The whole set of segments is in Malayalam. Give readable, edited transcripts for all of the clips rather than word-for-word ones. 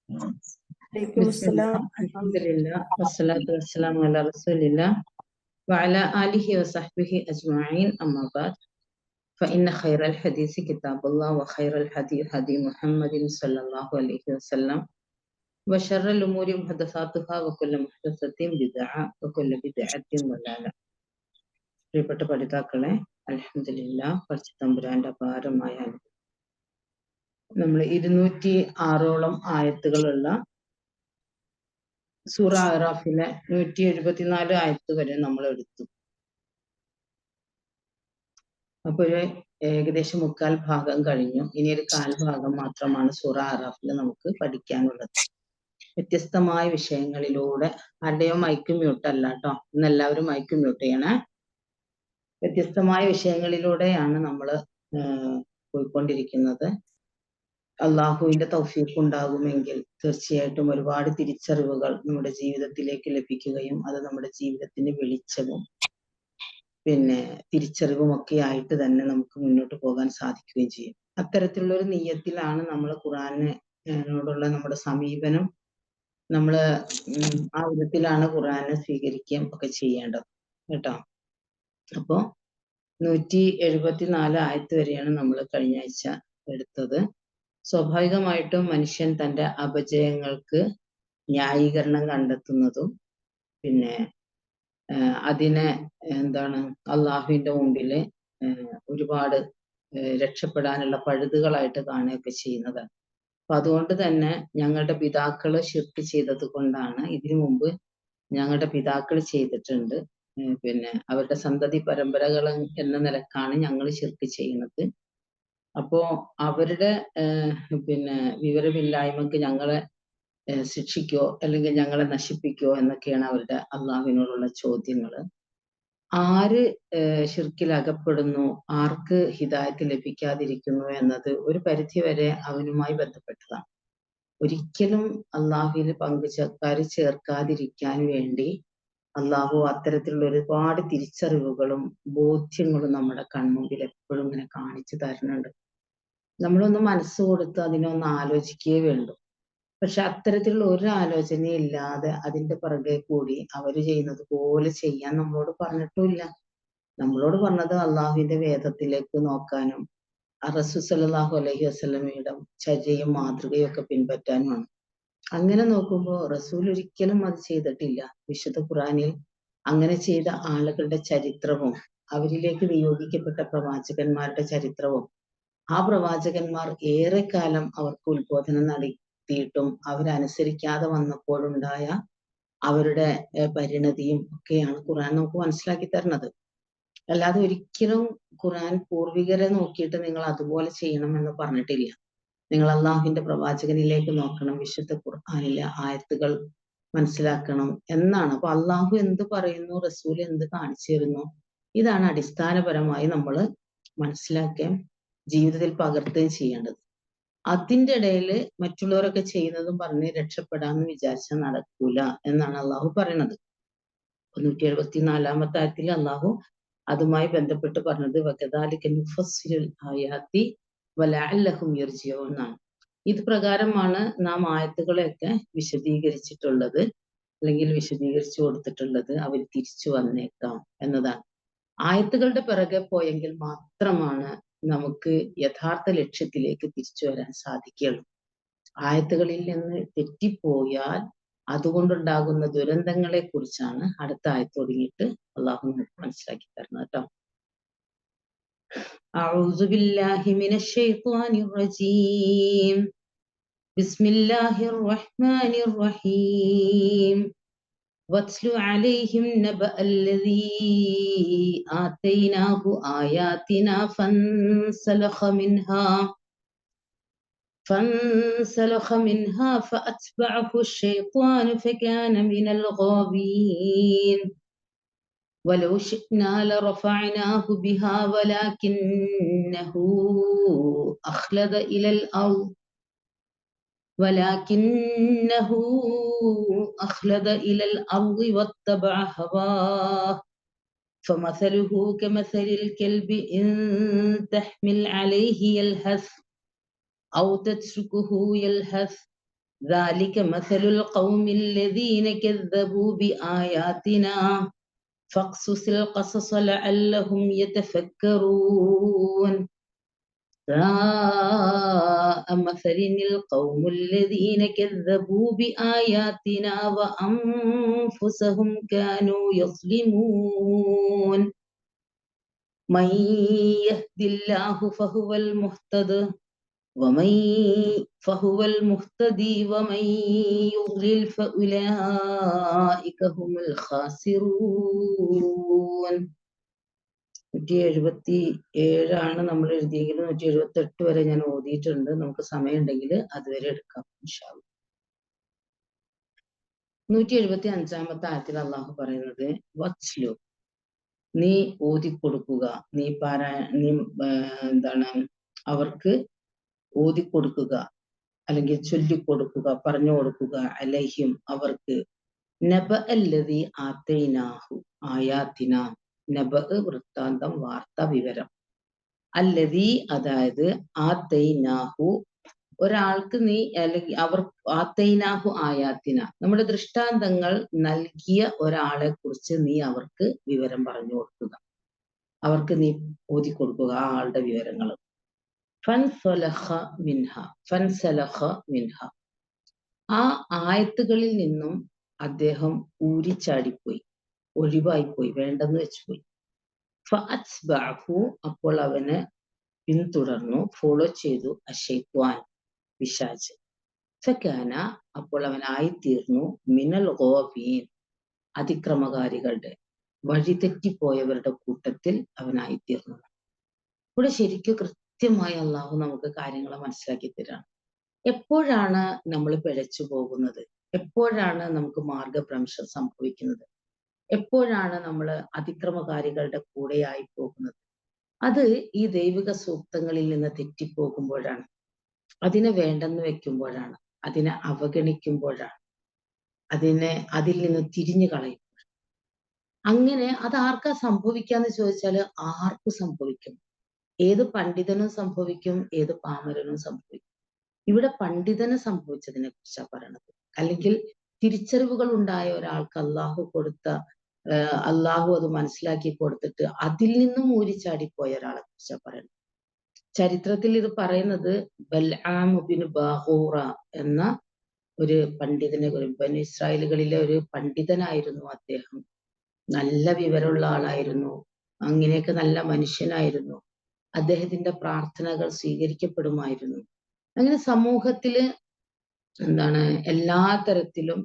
عليكم بسم السلام. الله الحمد لله والصلاة والسلام على رسول الله وعلى آله وصحبه أجمعين أما بعد فإن خير الحديث كتاب الله وخير الهدي هدي محمد صلى الله عليه وسلم وشر الأمور محدثاتها وكل محدثة بدعة وكل بدعة ضلالة. പ്രിയപ്പെട്ട പഠിതാക്കളെ, അൽഹംദുലില്ലാ പരിശുദ്ധ അപാരമായ നമ്മൾ 206ഓളം ആയത്തുകളുള്ള സൂറ അറാഫിലെ 174 ആയത്ത് വരെ നമ്മൾ എടുത്തു. അപ്പൊ ഏകദേശം 1/4 ഭാഗം കഴിഞ്ഞു. ഇനി ഒരു 1/4 ഭാഗം മാത്രമാണ് സൂറ അറാഫിൽ നമുക്ക് പഠിക്കാനുള്ളത്. വ്യത്യസ്തമായ വിഷയങ്ങളിലൂടെ ആരുടെയോ മൈക്ക് മ്യൂട്ടല്ല കേട്ടോ, ഇന്ന് എല്ലാവരും മൈക്ക് മ്യൂട്ട് ചെയ്യണേ. വ്യത്യസ്തമായ വിഷയങ്ങളിലൂടെയാണ് നമ്മൾ പോയിക്കൊണ്ടിരിക്കുന്നത്. അള്ളാഹുവിന്റെ തൗഫീഖ് ഉണ്ടാകുമെങ്കിൽ തീർച്ചയായിട്ടും ഒരുപാട് തിരിച്ചറിവുകൾ നമ്മുടെ ജീവിതത്തിലേക്ക് ലഭിക്കുകയും അത് നമ്മുടെ ജീവിതത്തിന് വെളിച്ചവും തിരിച്ചറിവും ഒക്കെ ആയിട്ട് തന്നെ നമുക്ക് മുന്നോട്ട് പോകാൻ സാധിക്കുകയും ചെയ്യും. അത്തരത്തിലുള്ള ഒരു നിയ്യത്തിലാണ് നമ്മൾ ഖുർആനോടുള്ള നമ്മുടെ സമീപനം, നമ്മൾ ആ വിധത്തിലാണ് ഖുർആനെ സ്വീകരിക്കുകയും ഒക്കെ ചെയ്യേണ്ടത് കേട്ടോ. അപ്പോ 174 ആയത്ത് വരെയാണ് നമ്മൾ കഴിഞ്ഞ ആഴ്ച എടുത്തത്. സ്വാഭാവികമായിട്ടും മനുഷ്യൻ തൻ്റെ അപജയങ്ങൾക്ക് ന്യായീകരണം കണ്ടെത്തുന്നതും അതിനെ അള്ളാഹുവിന്റെ മുമ്പിൽ ഒരുപാട് രക്ഷപ്പെടാനുള്ള പഴുതുകളായിട്ട് കാണുകയൊക്കെ ചെയ്യുന്നതാണ്. അപ്പൊ അതുകൊണ്ട് തന്നെ ഞങ്ങളുടെ പിതാക്കള് ശിർക്ക് ചെയ്തത് കൊണ്ടാണ്, ഇതിനു മുമ്പ് ഞങ്ങളുടെ പിതാക്കൾ ചെയ്തിട്ടുണ്ട്, അവരുടെ സന്തതി പരമ്പരകൾ എന്ന നിലക്കാണ് ഞങ്ങൾ ശിർക്ക് ചെയ്യുന്നത്. അപ്പോ അവരുടെ വിവരമില്ലായ്മക്ക് ഞങ്ങളെ ശിക്ഷിക്കോ അല്ലെങ്കിൽ ഞങ്ങളെ നശിപ്പിക്കോ എന്നൊക്കെയാണ് അവരുടെ അള്ളാഹുവിനോടുള്ള ചോദ്യങ്ങള്. ആര് ശിർക്കിൽ അകപ്പെടുന്നു, ആർക്ക് ഹിദായത്ത് ലഭിക്കാതിരിക്കുന്നു എന്നത് ഒരു പരിധിവരെ അവനുമായി ബന്ധപ്പെട്ടതാണ്. ഒരിക്കലും അള്ളാഹുവിൽ പങ്കുചേർക്കാർ ചേർക്കാതിരിക്കാൻ വേണ്ടി അള്ളാഹു അത്തരത്തിലുള്ള ഒരുപാട് തിരിച്ചറിവുകളും ബോധ്യങ്ങളും നമ്മുടെ കൺമുമ്പിൽ എപ്പോഴും ഇങ്ങനെ കാണിച്ചു തരുന്നുണ്ട്. നമ്മളൊന്ന് മനസ്സ് കൊടുത്ത് അതിനൊന്ന് ആലോചിക്കുകയേ വേണ്ടു. പക്ഷെ അത്തരത്തിലുള്ള ഒരു ആലോചനയും ഇല്ലാതെ അതിന്റെ പുറകെ കൂടി അവര് ചെയ്യുന്നത് പോലെ ചെയ്യാൻ നമ്മളോട് പറഞ്ഞിട്ടുമില്ല. നമ്മളോട് പറഞ്ഞത് അള്ളാഹുവിന്റെ വേദത്തിലേക്ക് നോക്കാനും റസൂൽ സല്ലല്ലാഹു അലൈഹി വസല്ലമയുടെ ചര്യയും മാതൃകയും ഒക്കെ പിൻപറ്റാനുമാണ്. അങ്ങനെ നോക്കുമ്പോൾ റസൂൽ ഒരിക്കലും അത് ചെയ്തിട്ടില്ല. വിശുദ്ധ ഖുർആനിൽ അങ്ങനെ ചെയ്ത ആളുകളുടെ ചരിത്രവും അവരിലേക്ക് നിയോഗിക്കപ്പെട്ട പ്രവാചകന്മാരുടെ ചരിത്രവും ആ പ്രവാചകന്മാർ ഏറെക്കാലം അവർക്ക് ഉത്ബോധനം നടത്തിയിട്ടും അവരനുസരിക്കാതെ വന്നപ്പോഴുണ്ടായ അവരുടെ പരിണതിയും ഒക്കെയാണ് ഖുർആൻ നമുക്ക് മനസ്സിലാക്കി തരുന്നത്. അല്ലാതെ ഒരിക്കലും ഖുർആൻ പൂർവികരെ നോക്കിയിട്ട് നിങ്ങൾ അതുപോലെ ചെയ്യണം എന്ന് പറഞ്ഞിട്ടില്ല. നിങ്ങൾ അള്ളാഹുവിന്റെ പ്രവാചകനിലേക്ക് നോക്കണം, വിശുദ്ധ ഖുർആനിലെ ആയത്തുകൾ മനസ്സിലാക്കണം എന്നാണ്. അപ്പൊ അള്ളാഹു എന്ത് പറയുന്നു, റസൂൽ എന്ത് കാണിച്ചു തരുന്നു, ഇതാണ് അടിസ്ഥാനപരമായി നമ്മൾ മനസ്സിലാക്കുകയും ജീവിതത്തിൽ പകർത്തുകയും ചെയ്യേണ്ടത്. അതിൻ്റെ ഇടയിൽ മറ്റുള്ളവരൊക്കെ ചെയ്യുന്നതും പറഞ്ഞ് രക്ഷപ്പെടാമെന്ന് വിചാരിച്ചാൽ നടക്കൂല എന്നാണ് അള്ളാഹു പറയുന്നത്. 174 ആയത്തിൽ അള്ളാഹു അതുമായി ബന്ധപ്പെട്ട് പറഞ്ഞത് വകദാലിക നുഫസ്സിലുൽ ആയാതി വലഅല്ലഹും യർജിഊൻ എന്നാണ്. ഇത് പ്രകാരമാണ് നാം ആയത്തുകളെയൊക്കെ വിശദീകരിച്ചിട്ടുള്ളത്, അല്ലെങ്കിൽ വിശദീകരിച്ചു കൊടുത്തിട്ടുള്ളത്. അവർ തിരിച്ചു വന്നേക്കാം എന്നതാണ്. ആയത്തുകളുടെ പിറകെ പോയെങ്കിൽ മാത്രമാണ് നമുക്ക് യഥാർത്ഥ ലക്ഷ്യത്തിലേക്ക് തിരിച്ചു വരാൻ സാധിക്കുകയുള്ളൂ. ആയത്തുകളിൽ നിന്ന് തെറ്റിപ്പോയാൽ അതുകൊണ്ടുണ്ടാകുന്ന ദുരന്തങ്ങളെ കുറിച്ചാണ് അടുത്ത ആയത്ത് തുടങ്ങിയിട്ട് അള്ളാഹു മനസ്സിലാക്കി തരുന്നത് കേട്ടോ. أعوذ بالله من الشيطان الرجيم بسم الله الرحمن الرحيم واتل عليهم نبأ الذي آتيناه آياتنا فانسلخ منها فأتبعه الشيطان فكان من الغاوين ولو شئنا لرفعناه بها ولكنه أخلد إلى الأرض واتبع هواه فمثله كمثل الكلب إن تحمل عليه يلهث أو تتركه يلهث ذلك مثل القوم الذين كذبوا بآياتنا فاقصص القصص لعلهم يتفكرون ساء مثل القوم الذين كذبوا بآياتنا وأنفسهم كانوا يظلمون من يهد الله فهو المهتدي ومن يضلل فأولئك هم الخاسرون 177 നമ്മൾ എഴുതിയെങ്കിൽ 178 വരെ ഞാൻ ഓതിയിട്ടുണ്ട്. നമുക്ക് സമയമുണ്ടെങ്കിൽ അതുവരെ എടുക്കാം ഇൻഷാ അല്ലാഹ്. 175-ാമത്തെ ആയത്തിൽ അള്ളാഹു പറയുന്നത് വത്സ്ലു, നീ ഓതിക്കൊടുക്കുക, നീ എന്താണ് അവർക്ക് ഓതിക്കൊടുക്കുക അല്ലെങ്കിൽ ചൊല്ലിക്കൊടുക്കുക, പറഞ്ഞു കൊടുക്കുക, അലൈഹിം അവർക്ക്, നബ അല്ലദീ ആതൈനാഹു ആയാത്തിന, നബ വൃത്താന്തം, വാർത്ത, വിവരം, അല്ലദീ അതായത് ആതൈനാഹു ഒരാൾക്ക് നീ അല്ലെങ്കിൽ അവർ ആതൈനാഹു ആയാത്തിന നമ്മുടെ ദൃഷ്ടാന്തങ്ങൾ നൽകിയ ഒരാളെ കുറിച്ച് നീ അവർക്ക് വിവരം പറഞ്ഞു കൊടുക്കുക, അവർക്ക് നീ ഓതിക്കൊടുക്കുക ആ ആളുടെ വിവരങ്ങൾ. ഫൻസലഖ മിൻഹ ആ ആയത്തുകളിൽ നിന്നും അദ്ദേഹം ഊരിച്ചാടിപ്പോയി, ഒഴിവായിപ്പോയി, വേണ്ടെന്ന് വെച്ചുപോയി. ഫഅത്ബഅഹു അപ്പോൾ അവനെ പിന്തുടർന്നു, ഫോളോ ചെയ്തു, അശൈത്വാൻ പിശാച്. ഫകാന അപ്പോൾ അവനായിത്തീർന്നു മിനൽ ഗാവീൻ അതിക്രമകാരികളുടെ, വഴിതെറ്റിപ്പോയവരുടെ കൂട്ടത്തിൽ അവനായിത്തീർന്നു. ഇവിടെ ശരിക്കും കൃത്യമായി അള്ളാഹു നമുക്ക് കാര്യങ്ങൾ മനസ്സിലാക്കി തരാണ്. എപ്പോഴാണ് നമ്മൾ പിഴച്ചു പോകുന്നത്, എപ്പോഴാണ് നമുക്ക് മാർഗഭ്രംശം സംഭവിക്കുന്നത്, എപ്പോഴാണ് നമ്മൾ അതിക്രമകാരികളുടെ കൂടെയായി പോകുന്നത്, അത് ഈ ദൈവിക സൂക്തങ്ങളിൽ നിന്ന് തെറ്റിപ്പോകുമ്പോഴാണ്, അതിനെ വേണ്ടെന്ന് വെക്കുമ്പോഴാണ്, അതിനെ അവഗണിക്കുമ്പോഴാണ്, അതിൽ നിന്ന് തിരിഞ്ഞു കളയും. അങ്ങനെ അത് ആർക്കാ സംഭവിക്കാന്ന് ചോദിച്ചാല് ആർക്കും സംഭവിക്കും. ഏത് പണ്ഡിതനും സംഭവിക്കും, ഏത് പാമരനും സംഭവിക്കും. ഇവിടെ പണ്ഡിതന് സംഭവിച്ചതിനെ കുറിച്ചാണ് പറയണത്. അല്ലെങ്കിൽ തിരിച്ചറിവുകൾ ഉണ്ടായ ഒരാൾക്ക് അള്ളാഹു അത് മനസ്സിലാക്കി കൊടുത്തിട്ട് അതിൽ നിന്നും ഊരിച്ചാടിപ്പോയ ഒരാളെ കുറിച്ചാണ് പറയുന്നത്. ചരിത്രത്തിൽ ഇത് പറയുന്നത് ബൽആം ബിൻ ബാഹൂറ എന്ന ഒരു പണ്ഡിതനെ, ബനു ഇസ്രായേലുകളിലെ ഒരു പണ്ഡിതനായിരുന്നു അദ്ദേഹം. നല്ല വിവരമുള്ള ആളായിരുന്നു, അങ്ങനെയൊക്കെ നല്ല മനുഷ്യനായിരുന്നു. അദ്ദേഹത്തിന്റെ പ്രാർത്ഥനകൾ സ്വീകരിക്കപ്പെടുമായിരുന്നു. അങ്ങനെ സമൂഹത്തില് എല്ലാ തരത്തിലും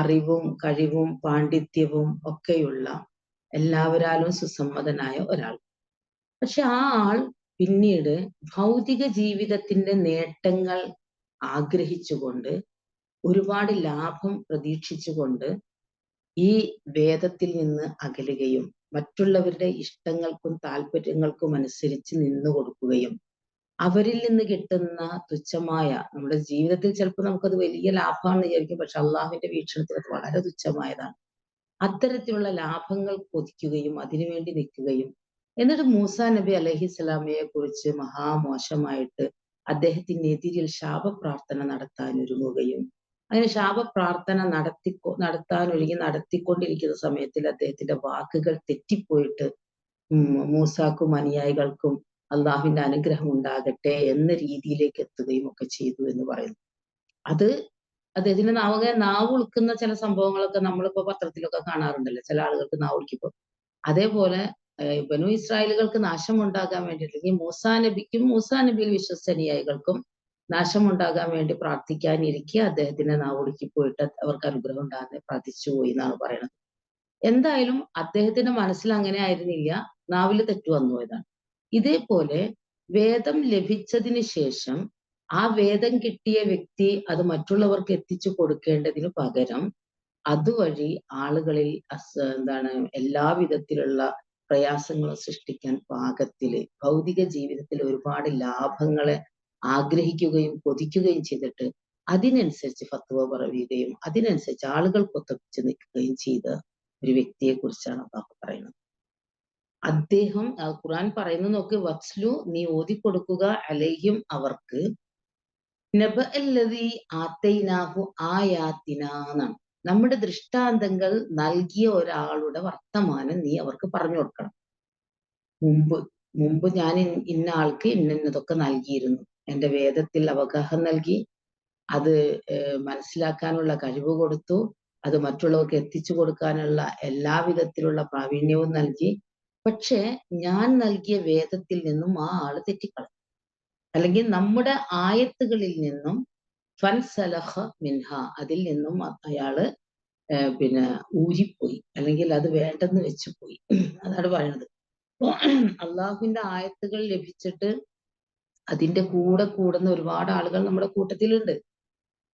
അറിവും കഴിവും പാണ്ഡിത്യവും ഒക്കെയുള്ള എല്ലാവരാലും സുസമ്മതനായ ഒരാൾ. പക്ഷെ ആ ആൾ പിന്നീട് ഭൗതിക ജീവിതത്തിന്റെ നേട്ടങ്ങൾ ആഗ്രഹിച്ചുകൊണ്ട്, ഒരുപാട് ലാഭം പ്രതീക്ഷിച്ചുകൊണ്ട് ഈ വേദത്തിൽ നിന്ന് അകലുകയും മറ്റുള്ളവരുടെ ഇഷ്ടങ്ങൾക്കും താല്പര്യങ്ങൾക്കും അനുസരിച്ച് നിന്നു കൊടുക്കുകയും അവരിൽ നിന്ന് കിട്ടുന്ന തുച്ഛമായ, നമ്മുടെ ജീവിതത്തിൽ ചിലപ്പോൾ നമുക്കത് വലിയ ലാഭമാണെന്ന് വിചാരിക്കും, പക്ഷെ അള്ളാഹുവിന്റെ വീക്ഷണത്തിൽ അത് വളരെ തുച്ഛമായതാണ്. അത്തരത്തിലുള്ള ലാഭങ്ങൾ കൊതിക്കുകയും അതിനുവേണ്ടി നിൽക്കുകയും എന്നിട്ട് മൂസാ നബി അലൈഹിസ്സലാമയെ കുറിച്ച് മഹാമോശമായിട്ട് അദ്ദേഹത്തിനെതിരിൽ ശാപപ്രാർത്ഥന നടത്താൻ ഒരുങ്ങുകയും അങ്ങനെ ശാപപ്രാർത്ഥന നടത്തിക്കൊണ്ടിരിക്കുന്ന സമയത്തിൽ അദ്ദേഹത്തിന്റെ വാക്കുകൾ തെറ്റിപ്പോയിട്ട് മൂസാക്കും അനുയായികൾക്കും അള്ളാഹുവിന്റെ അനുഗ്രഹം ഉണ്ടാകട്ടെ എന്ന രീതിയിലേക്ക് എത്തുകയും ഒക്കെ ചെയ്തു എന്ന് പറയുന്നു. അത് അദ്ദേഹത്തിന്റെ നാവ് ഉൾക്കുന്ന ചില സംഭവങ്ങളൊക്കെ നമ്മളിപ്പോ പത്രത്തിലൊക്കെ കാണാറുണ്ടല്ലോ, ചില ആളുകൾക്ക് നാവ് ഉൾക്കിപ്പോ. അതേപോലെ ബനു ഇസ്രായേലുകൾക്ക് നാശമുണ്ടാകാൻ വേണ്ടിയിട്ട്, അല്ലെങ്കിൽ മൂസാ നബിയിൽ വിശ്വസിച്ച അനുയായികൾക്കും നാശമുണ്ടാകാൻ വേണ്ടി പ്രാർത്ഥിക്കാനിരിക്കെ അദ്ദേഹത്തിന്റെ നാവ് ഉളുക്കിപ്പോയിട്ട് അവർക്ക് അനുഗ്രഹം ഉണ്ടാകാൻ പ്രാർത്ഥിച്ചു പോയി എന്നാണ് പറയുന്നത്. എന്തായാലും അദ്ദേഹത്തിന്റെ മനസ്സിൽ അങ്ങനെ ആയിരുന്നില്ല, നാവിൽ തെറ്റു വന്നു പോയതാണ്. ഇതേപോലെ വേദം ലഭിച്ചതിന് ശേഷം ആ വേദം കിട്ടിയ വ്യക്തി അത് മറ്റുള്ളവർക്ക് എത്തിച്ചു കൊടുക്കേണ്ടതിന് പകരം അതുവഴി ആളുകളിൽ എല്ലാ വിധത്തിലുള്ള പ്രയാസങ്ങളും സൃഷ്ടിക്കാൻ പാകത്തില് ഭൗതിക ജീവിതത്തിൽ ഒരുപാട് ലാഭങ്ങളെ ആഗ്രഹിക്കുകയും കൊതിക്കുകയും ചെയ്തിട്ട് അതിനനുസരിച്ച് ഫത്വ പറയുകയും അതിനനുസരിച്ച് ആളുകൾക്കൊത്തപ്പിച്ച് നിൽക്കുകയും ചെയ്ത ഒരു വ്യക്തിയെ കുറിച്ചാണ് അള്ളാഹു പറയുന്നത്. അദ്ദേഹം ഖുർആൻ പറയുന്നത് നോക്ക്, വത്സ്ലു നീ ഓതിക്കൊടുക്കുക, അലൈഹിം അവർക്ക്, നബ അല്ലദീ ആത്തൈനാഹു ആയാത്തിനാ എന്നാണ്. നമ്മുടെ ദൃഷ്ടാന്തങ്ങൾ നൽകിയ ഒരാളുടെ വർത്തമാനം നീ അവർക്ക് പറഞ്ഞു കൊടുക്കണം. മുമ്പ് മുമ്പ് ഞാൻ ഇന്ന ആൾക്ക് ഇന്നതൊക്കെ നൽകിയിരുന്നു. എന്റെ വേദത്തിൽ അവഗാഹം നൽകി, അത് മനസ്സിലാക്കാനുള്ള കഴിവ് കൊടുത്തു, അത് മറ്റുള്ളവർക്ക് എത്തിച്ചു കൊടുക്കാനുള്ള എല്ലാവിധത്തിലുള്ള പ്രാവീണ്യവും നൽകി. പക്ഷേ ഞാൻ നൽകിയ വേദത്തിൽ നിന്നും ആ ആള് തെറ്റിക്കളഞ്ഞു. അല്ലെങ്കിൽ നമ്മുടെ ആയത്തുകളിൽ നിന്നും ഫൻസലഖ മിൻഹ, അതിൽ നിന്നും അയാള് പിന്നെ ഊരിപ്പോയി, അല്ലെങ്കിൽ അത് വേണ്ടെന്ന് വെച്ച് പോയി. അതാണ് പറയുന്നത്. അള്ളാഹുവിന്റെ ആയത്തുകൾ ലഭിച്ചിട്ട് അതിന്റെ കൂടെ കൂടുന്ന ഒരുപാട് ആളുകൾ നമ്മുടെ കൂട്ടത്തിലുണ്ട്.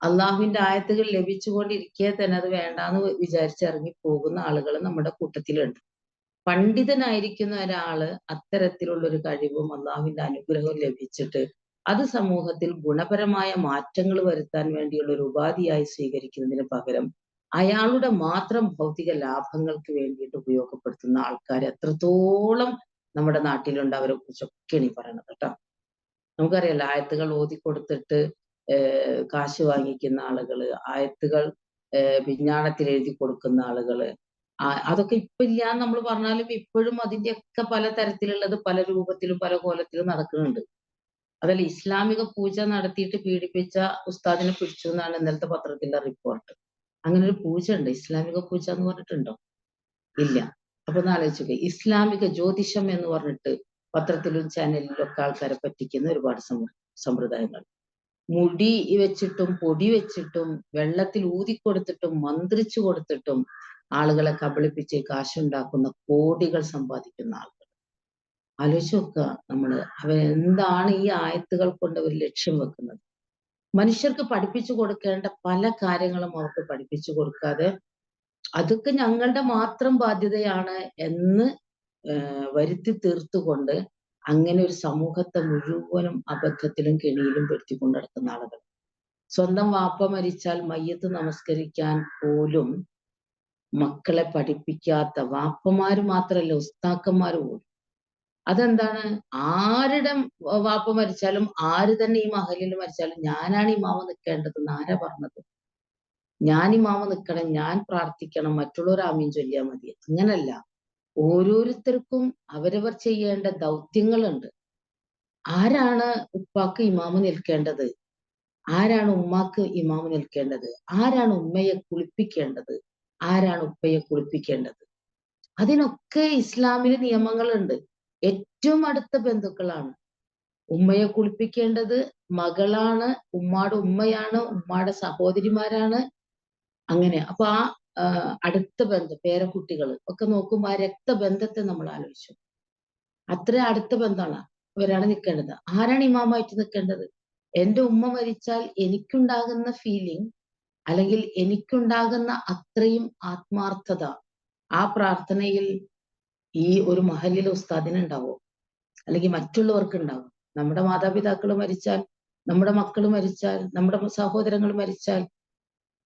അള്ളാഹുവിന്റെ ആയത്തുകൾ ലഭിച്ചുകൊണ്ടിരിക്കെ തന്നെ അത് വേണ്ടാന്ന് വിചാരിച്ചിറങ്ങി പോകുന്ന ആളുകൾ നമ്മുടെ കൂട്ടത്തിലുണ്ട്. പണ്ഡിതനായിരിക്കുന്ന ഒരാള് അത്തരത്തിലുള്ള ഒരു കഴിവും അള്ളാഹുവിന്റെ അനുഗ്രഹവും ലഭിച്ചിട്ട് അത് സമൂഹത്തിൽ ഗുണപരമായ മാറ്റങ്ങൾ വരുത്താൻ വേണ്ടിയുള്ള ഒരു ഉപാധിയായി സ്വീകരിക്കുന്നതിന് പകരം അയാളുടെ മാത്രം ഭൗതിക ലാഭങ്ങൾക്ക് വേണ്ടിയിട്ട് ഉപയോഗപ്പെടുത്തുന്ന ആൾക്കാർ എത്രത്തോളം നമ്മുടെ നാട്ടിലുണ്ട്, അവരെ കുറിച്ചൊക്കെയാണ് ഈ പറയണത് കേട്ടോ. നമുക്കറിയാലോ, ആയത്തുകൾ ഓതിക്കൊടുത്തിട്ട് കാശ് വാങ്ങിക്കുന്ന ആളുകള്, ആയത്തുകൾ പിഞ്ഞാണത്തിൽ എഴുതി കൊടുക്കുന്ന ആളുകള്, അതൊക്കെ ഇപ്പൊ ഇല്ലാന്ന് നമ്മൾ പറഞ്ഞാലും ഇപ്പോഴും അതിന്റെയൊക്കെ പല തരത്തിലുള്ളത് പല രൂപത്തിലും പല കോലത്തിലും നടക്കുന്നുണ്ട്. അതല്ല, ഇസ്ലാമിക പൂജ നടത്തിയിട്ട് പീഡിപ്പിച്ച ഉസ്താദിനെ പിടിച്ചു എന്നാണ് ഇന്നലത്തെ പത്രത്തിന്റെ റിപ്പോർട്ട്. അങ്ങനെ ഒരു പൂജ ഉണ്ട്, ഇസ്ലാമിക പൂജ എന്ന് പറഞ്ഞിട്ടുണ്ടോ? ഇല്ല. അപ്പൊ ഒന്ന് ആലോചിച്ചോക്കെ, ഇസ്ലാമിക ജ്യോതിഷം എന്ന് പറഞ്ഞിട്ട് പത്രത്തിലും ചാനലിലും ഒക്കെ ആൾക്കാരെ പറ്റിക്കുന്ന ഒരുപാട് സമ്പ്രദായങ്ങൾ. മുടി വെച്ചിട്ടും പൊടി വെച്ചിട്ടും വെള്ളത്തിൽ ഊതിക്കൊടുത്തിട്ടും മന്ത്രിച്ചു കൊടുത്തിട്ടും ആളുകളെ കബളിപ്പിച്ച് കാശുണ്ടാക്കുന്ന, കോടികൾ സമ്പാദിക്കുന്ന ആളുകൾ. ആലോചിച്ച് നോക്കുക നമ്മള്, അവരെന്താണ് ഈ ആയത്തുകൾ കൊണ്ട് അവർ ലക്ഷ്യം വെക്കുന്നത്? മനുഷ്യർക്ക് പഠിപ്പിച്ചു കൊടുക്കേണ്ട പല കാര്യങ്ങളും അവർക്ക് പഠിപ്പിച്ചു കൊടുക്കാതെ അതൊക്കെ ഞങ്ങളുടെ മാത്രം ബാധ്യതയാണ് എന്ന് വരുത്തി തീർത്തുകൊണ്ട് അങ്ങനെ ഒരു സമൂഹത്തെ മുഴുവനും അബദ്ധത്തിലും കെണിയിലും പെടുത്തിക്കൊണ്ട് നടക്കുന്ന ആളുകൾ. സ്വന്തം വാപ്പ മരിച്ചാൽ മയ്യത്ത് നമസ്കരിക്കാൻ പോലും മക്കളെ പഠിപ്പിക്കാത്ത വാപ്പമാര് മാത്രല്ല, ഉസ്താക്കന്മാര് പോലും. അതെന്താണ്? ആരുടെ വാപ്പ മരിച്ചാലും ആര് തന്നെ ഈ മഹലിൽ മരിച്ചാലും ഞാനാണ് ഇമാമ നിൽക്കേണ്ടതെന്ന് ആരാ പറഞ്ഞത്? ഞാൻ ഇമാമ നിൽക്കണം, ഞാൻ പ്രാർത്ഥിക്കണം, മറ്റുള്ളവർ ആമീൻ ചൊല്ലിയാൽ മതി. അങ്ങനല്ല. ഓരോരുത്തർക്കും അവരവർ ചെയ്യേണ്ട ദൗത്യങ്ങളുണ്ട്. ആരാണ് ഉപ്പാക്ക് ഇമാമ് നിൽക്കേണ്ടത്? ആരാണ് ഉമ്മാക്ക് ഇമാമ് നിൽക്കേണ്ടത്? ആരാണ് ഉമ്മയെ കുളിപ്പിക്കേണ്ടത്? ആരാണ് ഉപ്പയെ കുളിപ്പിക്കേണ്ടത്? അതിനൊക്കെ ഇസ്ലാമില് നിയമങ്ങളുണ്ട്. ഏറ്റവും അടുത്ത ബന്ധുക്കളാണ്. ഉമ്മയെ കുളിപ്പിക്കേണ്ടത് മകളാണ്, ഉമ്മാടെ ഉമ്മയാണ്, ഉമ്മാടെ സഹോദരിമാരാണ്. അങ്ങനെ. അപ്പൊ ആ അടുത്ത ബന്ധം, പേരക്കുട്ടികൾ ഒക്കെ നോക്കുമ്പോ ആ രക്തബന്ധത്തെ നമ്മൾ ആലോചിച്ചു. അത്ര അടുത്ത ബന്ധമാണ് ഇവരാണ് നിൽക്കേണ്ടത്. ആരാണ് ഇമാമായിട്ട് നിൽക്കേണ്ടത്? എന്റെ ഉമ്മ മരിച്ചാൽ എനിക്കുണ്ടാകുന്ന ഫീലിംഗ്, അല്ലെങ്കിൽ എനിക്കുണ്ടാകുന്ന അത്രയും ആത്മാർത്ഥത ആ പ്രാർത്ഥനയിൽ ഈ ഒരു മഹല്ലിലെ ഉസ്താദിന് ഉണ്ടാവോ? അല്ലെങ്കിൽ മറ്റുള്ളവർക്ക് ഉണ്ടാവും? നമ്മുടെ മാതാപിതാക്കൾ മരിച്ചാൽ, നമ്മുടെ മക്കൾ മരിച്ചാൽ, നമ്മുടെ സഹോദരങ്ങൾ മരിച്ചാൽ,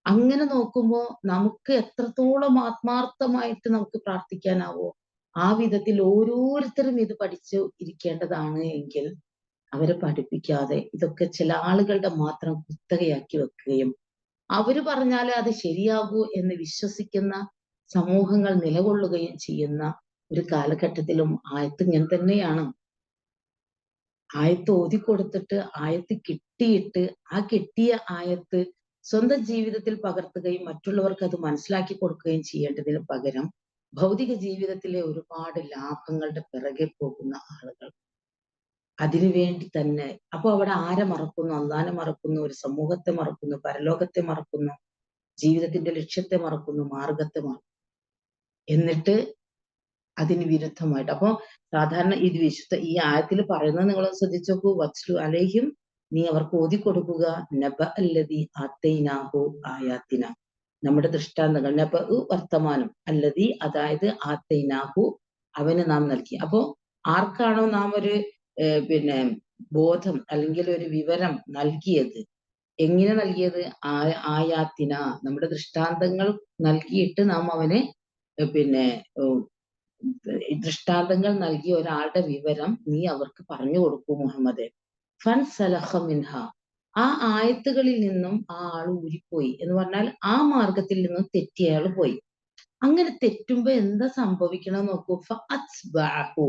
അങ്ങനെ നോക്കുമ്പോ നമുക്ക് എത്രത്തോളം ആത്മാർത്ഥമായിട്ട് നമുക്ക് പ്രാർത്ഥിക്കാനാവോ ആ വിധത്തിൽ ഓരോരുത്തരും ഇത് പഠിച്ചു ഇരിക്കേണ്ടതാണ്. എങ്കിൽ അവരെ പഠിപ്പിക്കാതെ ഇതൊക്കെ ചില ആളുകളുടെ മാത്രം കുത്തകയാക്കി വെക്കുകയും അവര് പറഞ്ഞാലേ അത് ശരിയാകൂ എന്ന് വിശ്വസിക്കുന്ന സമൂഹങ്ങൾ നിലകൊള്ളുകയും ചെയ്യുന്ന ഒരു കാലഘട്ടത്തിലും ആയത്ത് ഇങ്ങനെ തന്നെയാണ്. ആയത്ത് ഓതിക്കൊടുത്തിട്ട് ആയത്ത് കിട്ടിയിട്ട് ആ കിട്ടിയ ആയത്ത് സ്വന്തം ജീവിതത്തിൽ പകർത്തുകയും മറ്റുള്ളവർക്ക് അത് മനസ്സിലാക്കി കൊടുക്കുകയും ചെയ്യേണ്ടതിന് പകരം ഭൗതിക ജീവിതത്തിലെ ഒരുപാട് ലാഭങ്ങളുടെ പിറകെ പോകുന്ന ആളുകൾ അതിനുവേണ്ടി തന്നെ. അപ്പൊ അവിടെ ആരെ മറക്കുന്നു? അള്ളാനെ മറക്കുന്നു, ഒരു സമൂഹത്തെ മറക്കുന്നു, പരലോകത്തെ മറക്കുന്നു, ജീവിതത്തിന്റെ ലക്ഷ്യത്തെ മറക്കുന്നു, മാർഗത്തെ മറക്കുന്നു. എന്നിട്ട് അതിന് വിരുദ്ധമായിട്ട്. അപ്പൊ സാധാരണ ഇത് ഈ ആയത്തിൽ പറയുന്നത് നിങ്ങൾ ശ്രദ്ധിച്ചു നോക്കൂ. വത്ലു അലൈഹിം, നീ അവർക്ക് ഓതിക്കൊടുക്കുക, നബ അല്ലദീ ആത്തൈനാഹു ആയാത്തിന, നമ്മുടെ ദൃഷ്ടാന്തങ്ങൾ. നബ വർത്തമാനം, അല്ലദീ അതായത് ആത്തൈനാഹു അവന് നാം നൽകി. അപ്പോ ആർക്കാണോ നാം ഒരു പിന്നെ ബോധം അല്ലെങ്കിൽ ഒരു വിവരം നൽകിയത്, എങ്ങനെ നൽകിയത്? ആയാത്തിന, നമ്മുടെ ദൃഷ്ടാന്തങ്ങൾ നൽകിയിട്ട് നാം അവന് പിന്നെ ദൃഷ്ടാന്തങ്ങൾ നൽകിയ ഒരാളുടെ വിവരം നീ അവർക്ക് പറഞ്ഞു കൊടുക്കൂ മുഹമ്മദേ. ഫൻസലഖ മിൻഹ, ആ ആയത്തുകളിൽ നിന്നും ആ ആൾ ഊരിപ്പോയി എന്ന് പറഞ്ഞാൽ ആ മാർഗത്തിൽ നിന്നും തെറ്റി അയാൾ പോയി. അങ്ങനെ തെറ്റുമ്പോ എന്താ സംഭവിക്കണം നോക്കൂ. ഫഅത്ബഅഹു.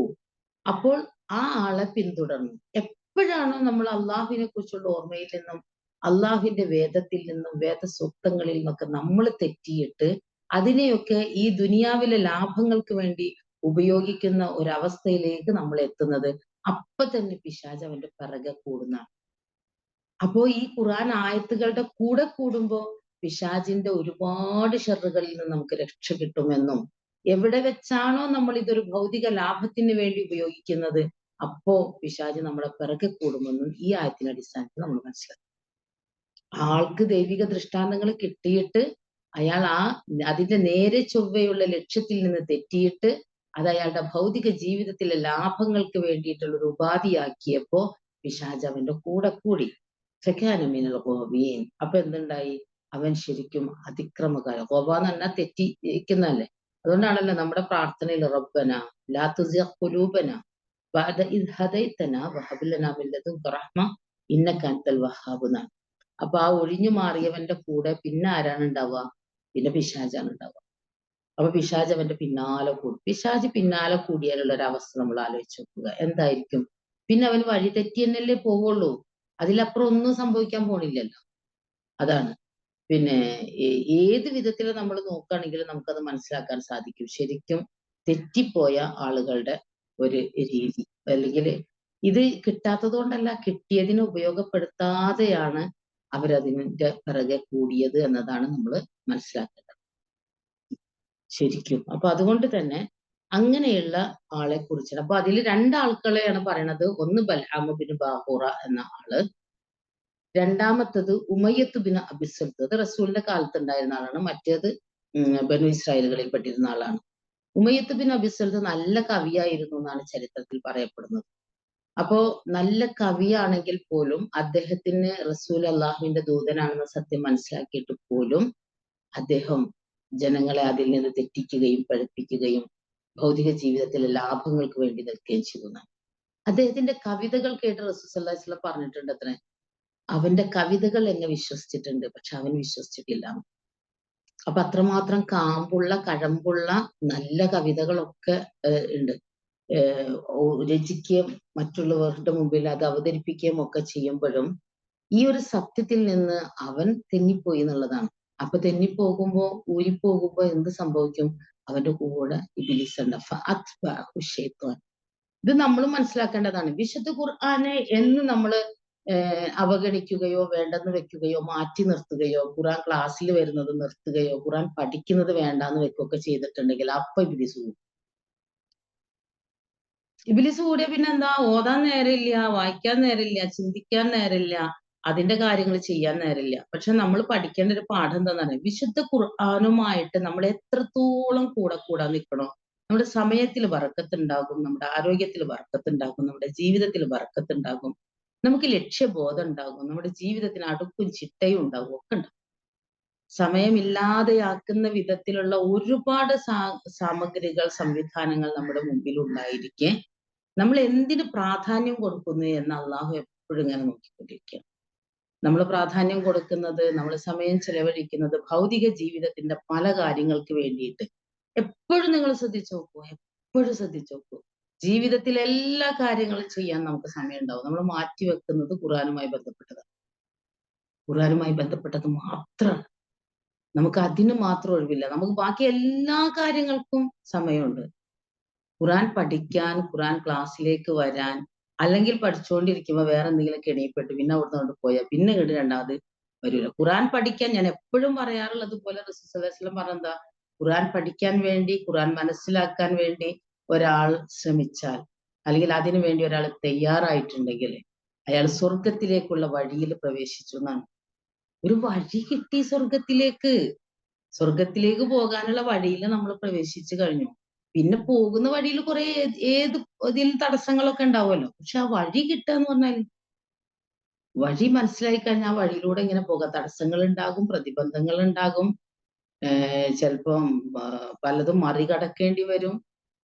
അപ്പോൾ ആ ആളെ പിന്തുടർന്നു. എപ്പോഴാണോ നമ്മൾ അള്ളാഹുവിനെ കുറിച്ചുള്ള ഓർമ്മയിൽ നിന്നും അള്ളാഹുവിന്റെ വേദത്തിൽ നിന്നും വേദസൂക്തങ്ങളിൽ നിന്നൊക്കെ നമ്മൾ തെറ്റിയിട്ട് അതിനെയൊക്കെ ഈ ദുനിയാവിലെ ലാഭങ്ങൾക്ക് വേണ്ടി ഉപയോഗിക്കുന്ന ഒരവസ്ഥയിലേക്ക് നമ്മൾ എത്തുന്നത്, അപ്പൊ തന്നെ പിശാച് അവന്റെ പിറകെ കൂടുന്നതാണ്. അപ്പോ ഈ ഖുർആൻ ആയത്തുകളുടെ കൂടെ കൂടുമ്പോ പിശാചിന്റെ ഒരുപാട് ഷർറുകളിൽ നിന്ന് നമുക്ക് രക്ഷ കിട്ടുമെന്നും, എവിടെ വെച്ചാണോ നമ്മൾ ഇതൊരു ഭൗതിക ലാഭത്തിന് വേണ്ടി ഉപയോഗിക്കുന്നത്, അപ്പോ പിശാച് നമ്മുടെ പിറകെ കൂടുമെന്നും ഈ ആയത്തിന്റെ അടിസ്ഥാനത്തിൽ നമ്മൾ മനസ്സിലാക്കും. ആൾക്ക് ദൈവിക ദൃഷ്ടാന്തങ്ങൾ കിട്ടിയിട്ട് അയാൾ അതിന്റെ നേരെ ചൊവ്വയുള്ള ലക്ഷ്യത്തിൽ നിന്ന് തെറ്റിയിട്ട് അത് അയാളുടെ ഭൗതിക ജീവിതത്തിലെ ലാഭങ്ങൾക്ക് വേണ്ടിയിട്ടുള്ള ഒരു ഉപാധിയാക്കിയപ്പോ പിശാച് അവന്റെ കൂടെ കൂടി. ഫകാന മിനൽ ഗാവീൻ. അപ്പൊ എന്തുണ്ടായി? അവൻ ശരിക്കും അതിക്രമകാരൻ. ഗോബ എന്ന് പറഞ്ഞാൽ തെറ്റിക്കുന്നതല്ലേ. അതുകൊണ്ടാണല്ലോ നമ്മുടെ പ്രാർത്ഥനയിൽ റബ്ബന ലാ തുസിഗ് ഖുലൂബന ബഅദ ഇദ് ഹദൈതന വഹബ് ലനാ മിൻ ലദുൻക റഹ്മ ഇന്നക അൻതൽ വഹ്ഹാബ് എന്നാണ്. അപ്പൊ ആ ഒഴിഞ്ഞു മാറിയവന്റെ കൂടെ പിന്നെ ആരാണ് ഉണ്ടാവുക? പിന്നെ പിശാചാണ് ഉണ്ടാവുക. അപ്പൊ പിശാച് അവന്റെ പിന്നാലെ കൂടും. പിശാച് പിന്നാലെ കൂടിയാലുള്ള ഒരു അവസ്ഥ നമ്മൾ ആലോചിച്ച് നോക്കുക. എന്തായിരിക്കും? പിന്നെ അവൻ വഴി തെറ്റി തന്നെയല്ലേ പോവുള്ളൂ. അതിലപ്പുറം ഒന്നും സംഭവിക്കാൻ പോണില്ലല്ലോ. അതാണ്. പിന്നെ ഏത് വിധത്തിൽ നമ്മൾ നോക്കുകയാണെങ്കിലും നമുക്കത് മനസ്സിലാക്കാൻ സാധിക്കും. ശരിക്കും തെറ്റിപ്പോയ ആളുകളുടെ ഒരു രീതി. അല്ലെങ്കിൽ ഇത് കിട്ടാത്തത് കൊണ്ടല്ല, കിട്ടിയതിനെ ഉപയോഗപ്പെടുത്താതെയാണ് അവരതിന്റെ പിറകെ കൂടിയത് എന്നതാണ് നമ്മൾ മനസ്സിലാക്കേണ്ടത് ശരിക്കും. അപ്പൊ അതുകൊണ്ട് തന്നെ അങ്ങനെയുള്ള ആളെ കുറിച്ചാണ്. അപ്പൊ അതിൽ രണ്ടാൾക്കളെയാണ് പറയണത്. ഒന്ന് ബൽആമ ബിൻ ബാഹൂറ എന്ന ആള്, രണ്ടാമത്തത് ഉമയ്യത്ത് ബിൻ അബി സൽത്. അത് റസൂലിന്റെ കാലത്ത് ഉണ്ടായിരുന്ന ആളാണ്. മറ്റേത് ബനു ഇസ്രായേലുകളിൽ പെട്ടിരുന്ന ആളാണ്. ഉമയ്യത്ത് ബിൻ അബി സൽത് നല്ല കവിയായിരുന്നു എന്നാണ് ചരിത്രത്തിൽ പറയപ്പെടുന്നത്. അപ്പോ നല്ല കവിയാണെങ്കിൽ പോലും അദ്ദേഹത്തിന് റസൂൽ അള്ളാഹുവിന്റെ ദൂതനാണെന്ന സത്യം മനസ്സിലാക്കിയിട്ട് പോലും അദ്ദേഹം ജനങ്ങളെ അതിൽ നിന്ന് തെറ്റിക്കുകയും പഴിപ്പിക്കുകയും ഭൗതിക ജീവിതത്തിലെ ലാഭങ്ങൾക്ക് വേണ്ടി നിൽക്കുകയും ചെയ്യുന്നതാണ്. അദ്ദേഹത്തിന്റെ കവിതകൾ കേട്ട് റസൂൽ സല്ലല്ലാഹു അലൈഹി വസല്ലം പറഞ്ഞിട്ടുണ്ട് അത്രേ, അവന്റെ കവിതകൾ എന്നെ വിശ്വസിച്ചിട്ടുണ്ട്, പക്ഷെ അവൻ വിശ്വസിച്ചിട്ടില്ല. അപ്പൊ അത്രമാത്രം കാമ്പുള്ള കഴമ്പുള്ള നല്ല കവിതകളൊക്കെ ഉണ്ട്. രചിക്കുകയും മറ്റുള്ളവരുടെ മുമ്പിൽ അത് അവതരിപ്പിക്കുകയും ഒക്കെ ചെയ്യുമ്പോഴും ഈ ഒരു സത്യത്തിൽ നിന്ന് അവൻ തെന്നിപ്പോയി എന്നുള്ളതാണ്. അപ്പൊ തെന്നിപ്പോകുമ്പോ ഊരിപ്പോകുമ്പോ എന്ത് സംഭവിക്കും? അവന്റെ കൂടെ ഇബ്ലീസ് ഉണ്ട്. ഫഅത്ബഅഹു ശൈത്വാൻ. ഇത് നമ്മൾ മനസ്സിലാക്കേണ്ടതാണ്. വിശുദ്ധ ഖുർആനെ എന്ന് നമ്മൾ അവഗണിക്കുകയോ വേണ്ടെന്ന് വെക്കുകയോ മാറ്റി നിർത്തുകയോ ഖുർആൻ ക്ലാസ്സിൽ വരുന്നത് നിർത്തുകയോ ഖുർആൻ പഠിക്കുന്നത് വേണ്ടാന്ന് വെക്കുകയൊക്കെ ചെയ്തിട്ടുണ്ടെങ്കിൽ അപ്പൊ ഇബ്ലീസ് കൂടും. ഇബ്ലീസ് കൂടിയ പിന്നെന്താ? ഓതാൻ നേരമില്ല, വായിക്കാൻ നേരമില്ല, ചിന്തിക്കാൻ നേരമില്ല, അതിന്റെ കാര്യങ്ങൾ ചെയ്യാൻ നേരമില്ല. പക്ഷെ നമ്മൾ പഠിക്കേണ്ട ഒരു പാഠം എന്താണെന്നറിയാം? വിശുദ്ധ ഖുർആനുമായിട്ട് നമ്മൾ എത്രത്തോളം കൂടെ നിൽക്കണോ നമ്മുടെ സമയത്തിൽ ബർക്കത്തുണ്ടാകും, നമ്മുടെ ആരോഗ്യത്തിൽ ബർക്കത്തുണ്ടാകും, നമ്മുടെ ജീവിതത്തിൽ ബർക്കത്തുണ്ടാകും, നമുക്ക് ലക്ഷ്യബോധം ഉണ്ടാകും, നമ്മുടെ ജീവിതത്തിന് അടുക്കും ചിട്ടയും ഉണ്ടാകും, ഒക്കെ ഉണ്ടാകും. സമയമില്ലാതെയാക്കുന്ന വിധത്തിലുള്ള ഒരുപാട് സാമഗ്രികൾ സംവിധാനങ്ങൾ നമ്മുടെ മുമ്പിൽ ഉണ്ടായിരിക്കെ നമ്മൾ എന്തിന് പ്രാധാന്യം കൊടുക്കുന്നു എന്ന് അള്ളാഹു എപ്പോഴും ഇങ്ങനെ നോക്കിക്കൊണ്ടിരിക്കുകയാണ്. നമ്മൾ പ്രാധാന്യം കൊടുക്കുന്നത്, നമ്മൾ സമയം ചെലവഴിക്കുന്നത് ഭൗതിക ജീവിതത്തിന്റെ പല കാര്യങ്ങൾക്ക് വേണ്ടിയിട്ട്. എപ്പോഴും നിങ്ങൾ ശ്രദ്ധിച്ചു നോക്കൂ, എപ്പോഴും ശ്രദ്ധിച്ചു നോക്കൂ. ജീവിതത്തിലെ എല്ലാ കാര്യങ്ങളും ചെയ്യാൻ നമുക്ക് സമയം ഉണ്ടാവും. നമ്മൾ മാറ്റിവെക്കുന്നത് ഖുർആനുമായി ബന്ധപ്പെട്ടതാണ്. ഖുർആനുമായി ബന്ധപ്പെട്ടത് മാത്രമാണ്. നമുക്ക് അതിന് മാത്രം ഒഴിവില്ല. നമുക്ക് ബാക്കി എല്ലാ കാര്യങ്ങൾക്കും സമയമുണ്ട്. ഖുർആൻ പഠിക്കാൻ, ഖുർആൻ ക്ലാസ്സിലേക്ക് വരാൻ, അല്ലെങ്കിൽ പഠിച്ചുകൊണ്ടിരിക്കുമ്പോൾ വേറെ എന്തെങ്കിലും കെണിയിൽപ്പെട്ട് പിന്നെ അവിടുന്ന് കൊണ്ട് പോയാൽ പിന്നെ ഇങ്ങോട്ട് രണ്ടാമത് വരില്ല. ഖുർആൻ പഠിക്കാൻ ഞാൻ എപ്പോഴും പറയാറുള്ളത് പോലെ റസൂൽ സല്ലല്ലാഹു അലൈഹി വസല്ലം പറഞ്ഞെന്താ? ഖുർആൻ പഠിക്കാൻ വേണ്ടി, ഖുർആൻ മനസ്സിലാക്കാൻ വേണ്ടി ഒരാൾ ശ്രമിച്ചാൽ, അല്ലെങ്കിൽ അതിനു വേണ്ടി ഒരാൾ തയ്യാറായിട്ടുണ്ടെങ്കിൽ അയാൾ സ്വർഗത്തിലേക്കുള്ള വഴിയിൽ പ്രവേശിച്ചു എന്നാണ്. ഒരു വഴി കിട്ടി സ്വർഗത്തിലേക്ക്. സ്വർഗത്തിലേക്ക് പോകാനുള്ള വഴിയിൽ നമ്മൾ പ്രവേശിച്ചു കഴിഞ്ഞു. പിന്നെ പോകുന്ന വഴിയിൽ കുറെ ഏത് ഇതിൽ തടസ്സങ്ങളൊക്കെ ഉണ്ടാവുമല്ലോ. പക്ഷെ ആ വഴി കിട്ടുക എന്ന് പറഞ്ഞാൽ വഴി മനസ്സിലായി കഴിഞ്ഞാൽ ആ വഴിയിലൂടെ ഇങ്ങനെ പോകാം. തടസ്സങ്ങൾ ഉണ്ടാകും, പ്രതിബന്ധങ്ങൾ ഉണ്ടാകും, ചിലപ്പം പലതും മറികടക്കേണ്ടി വരും,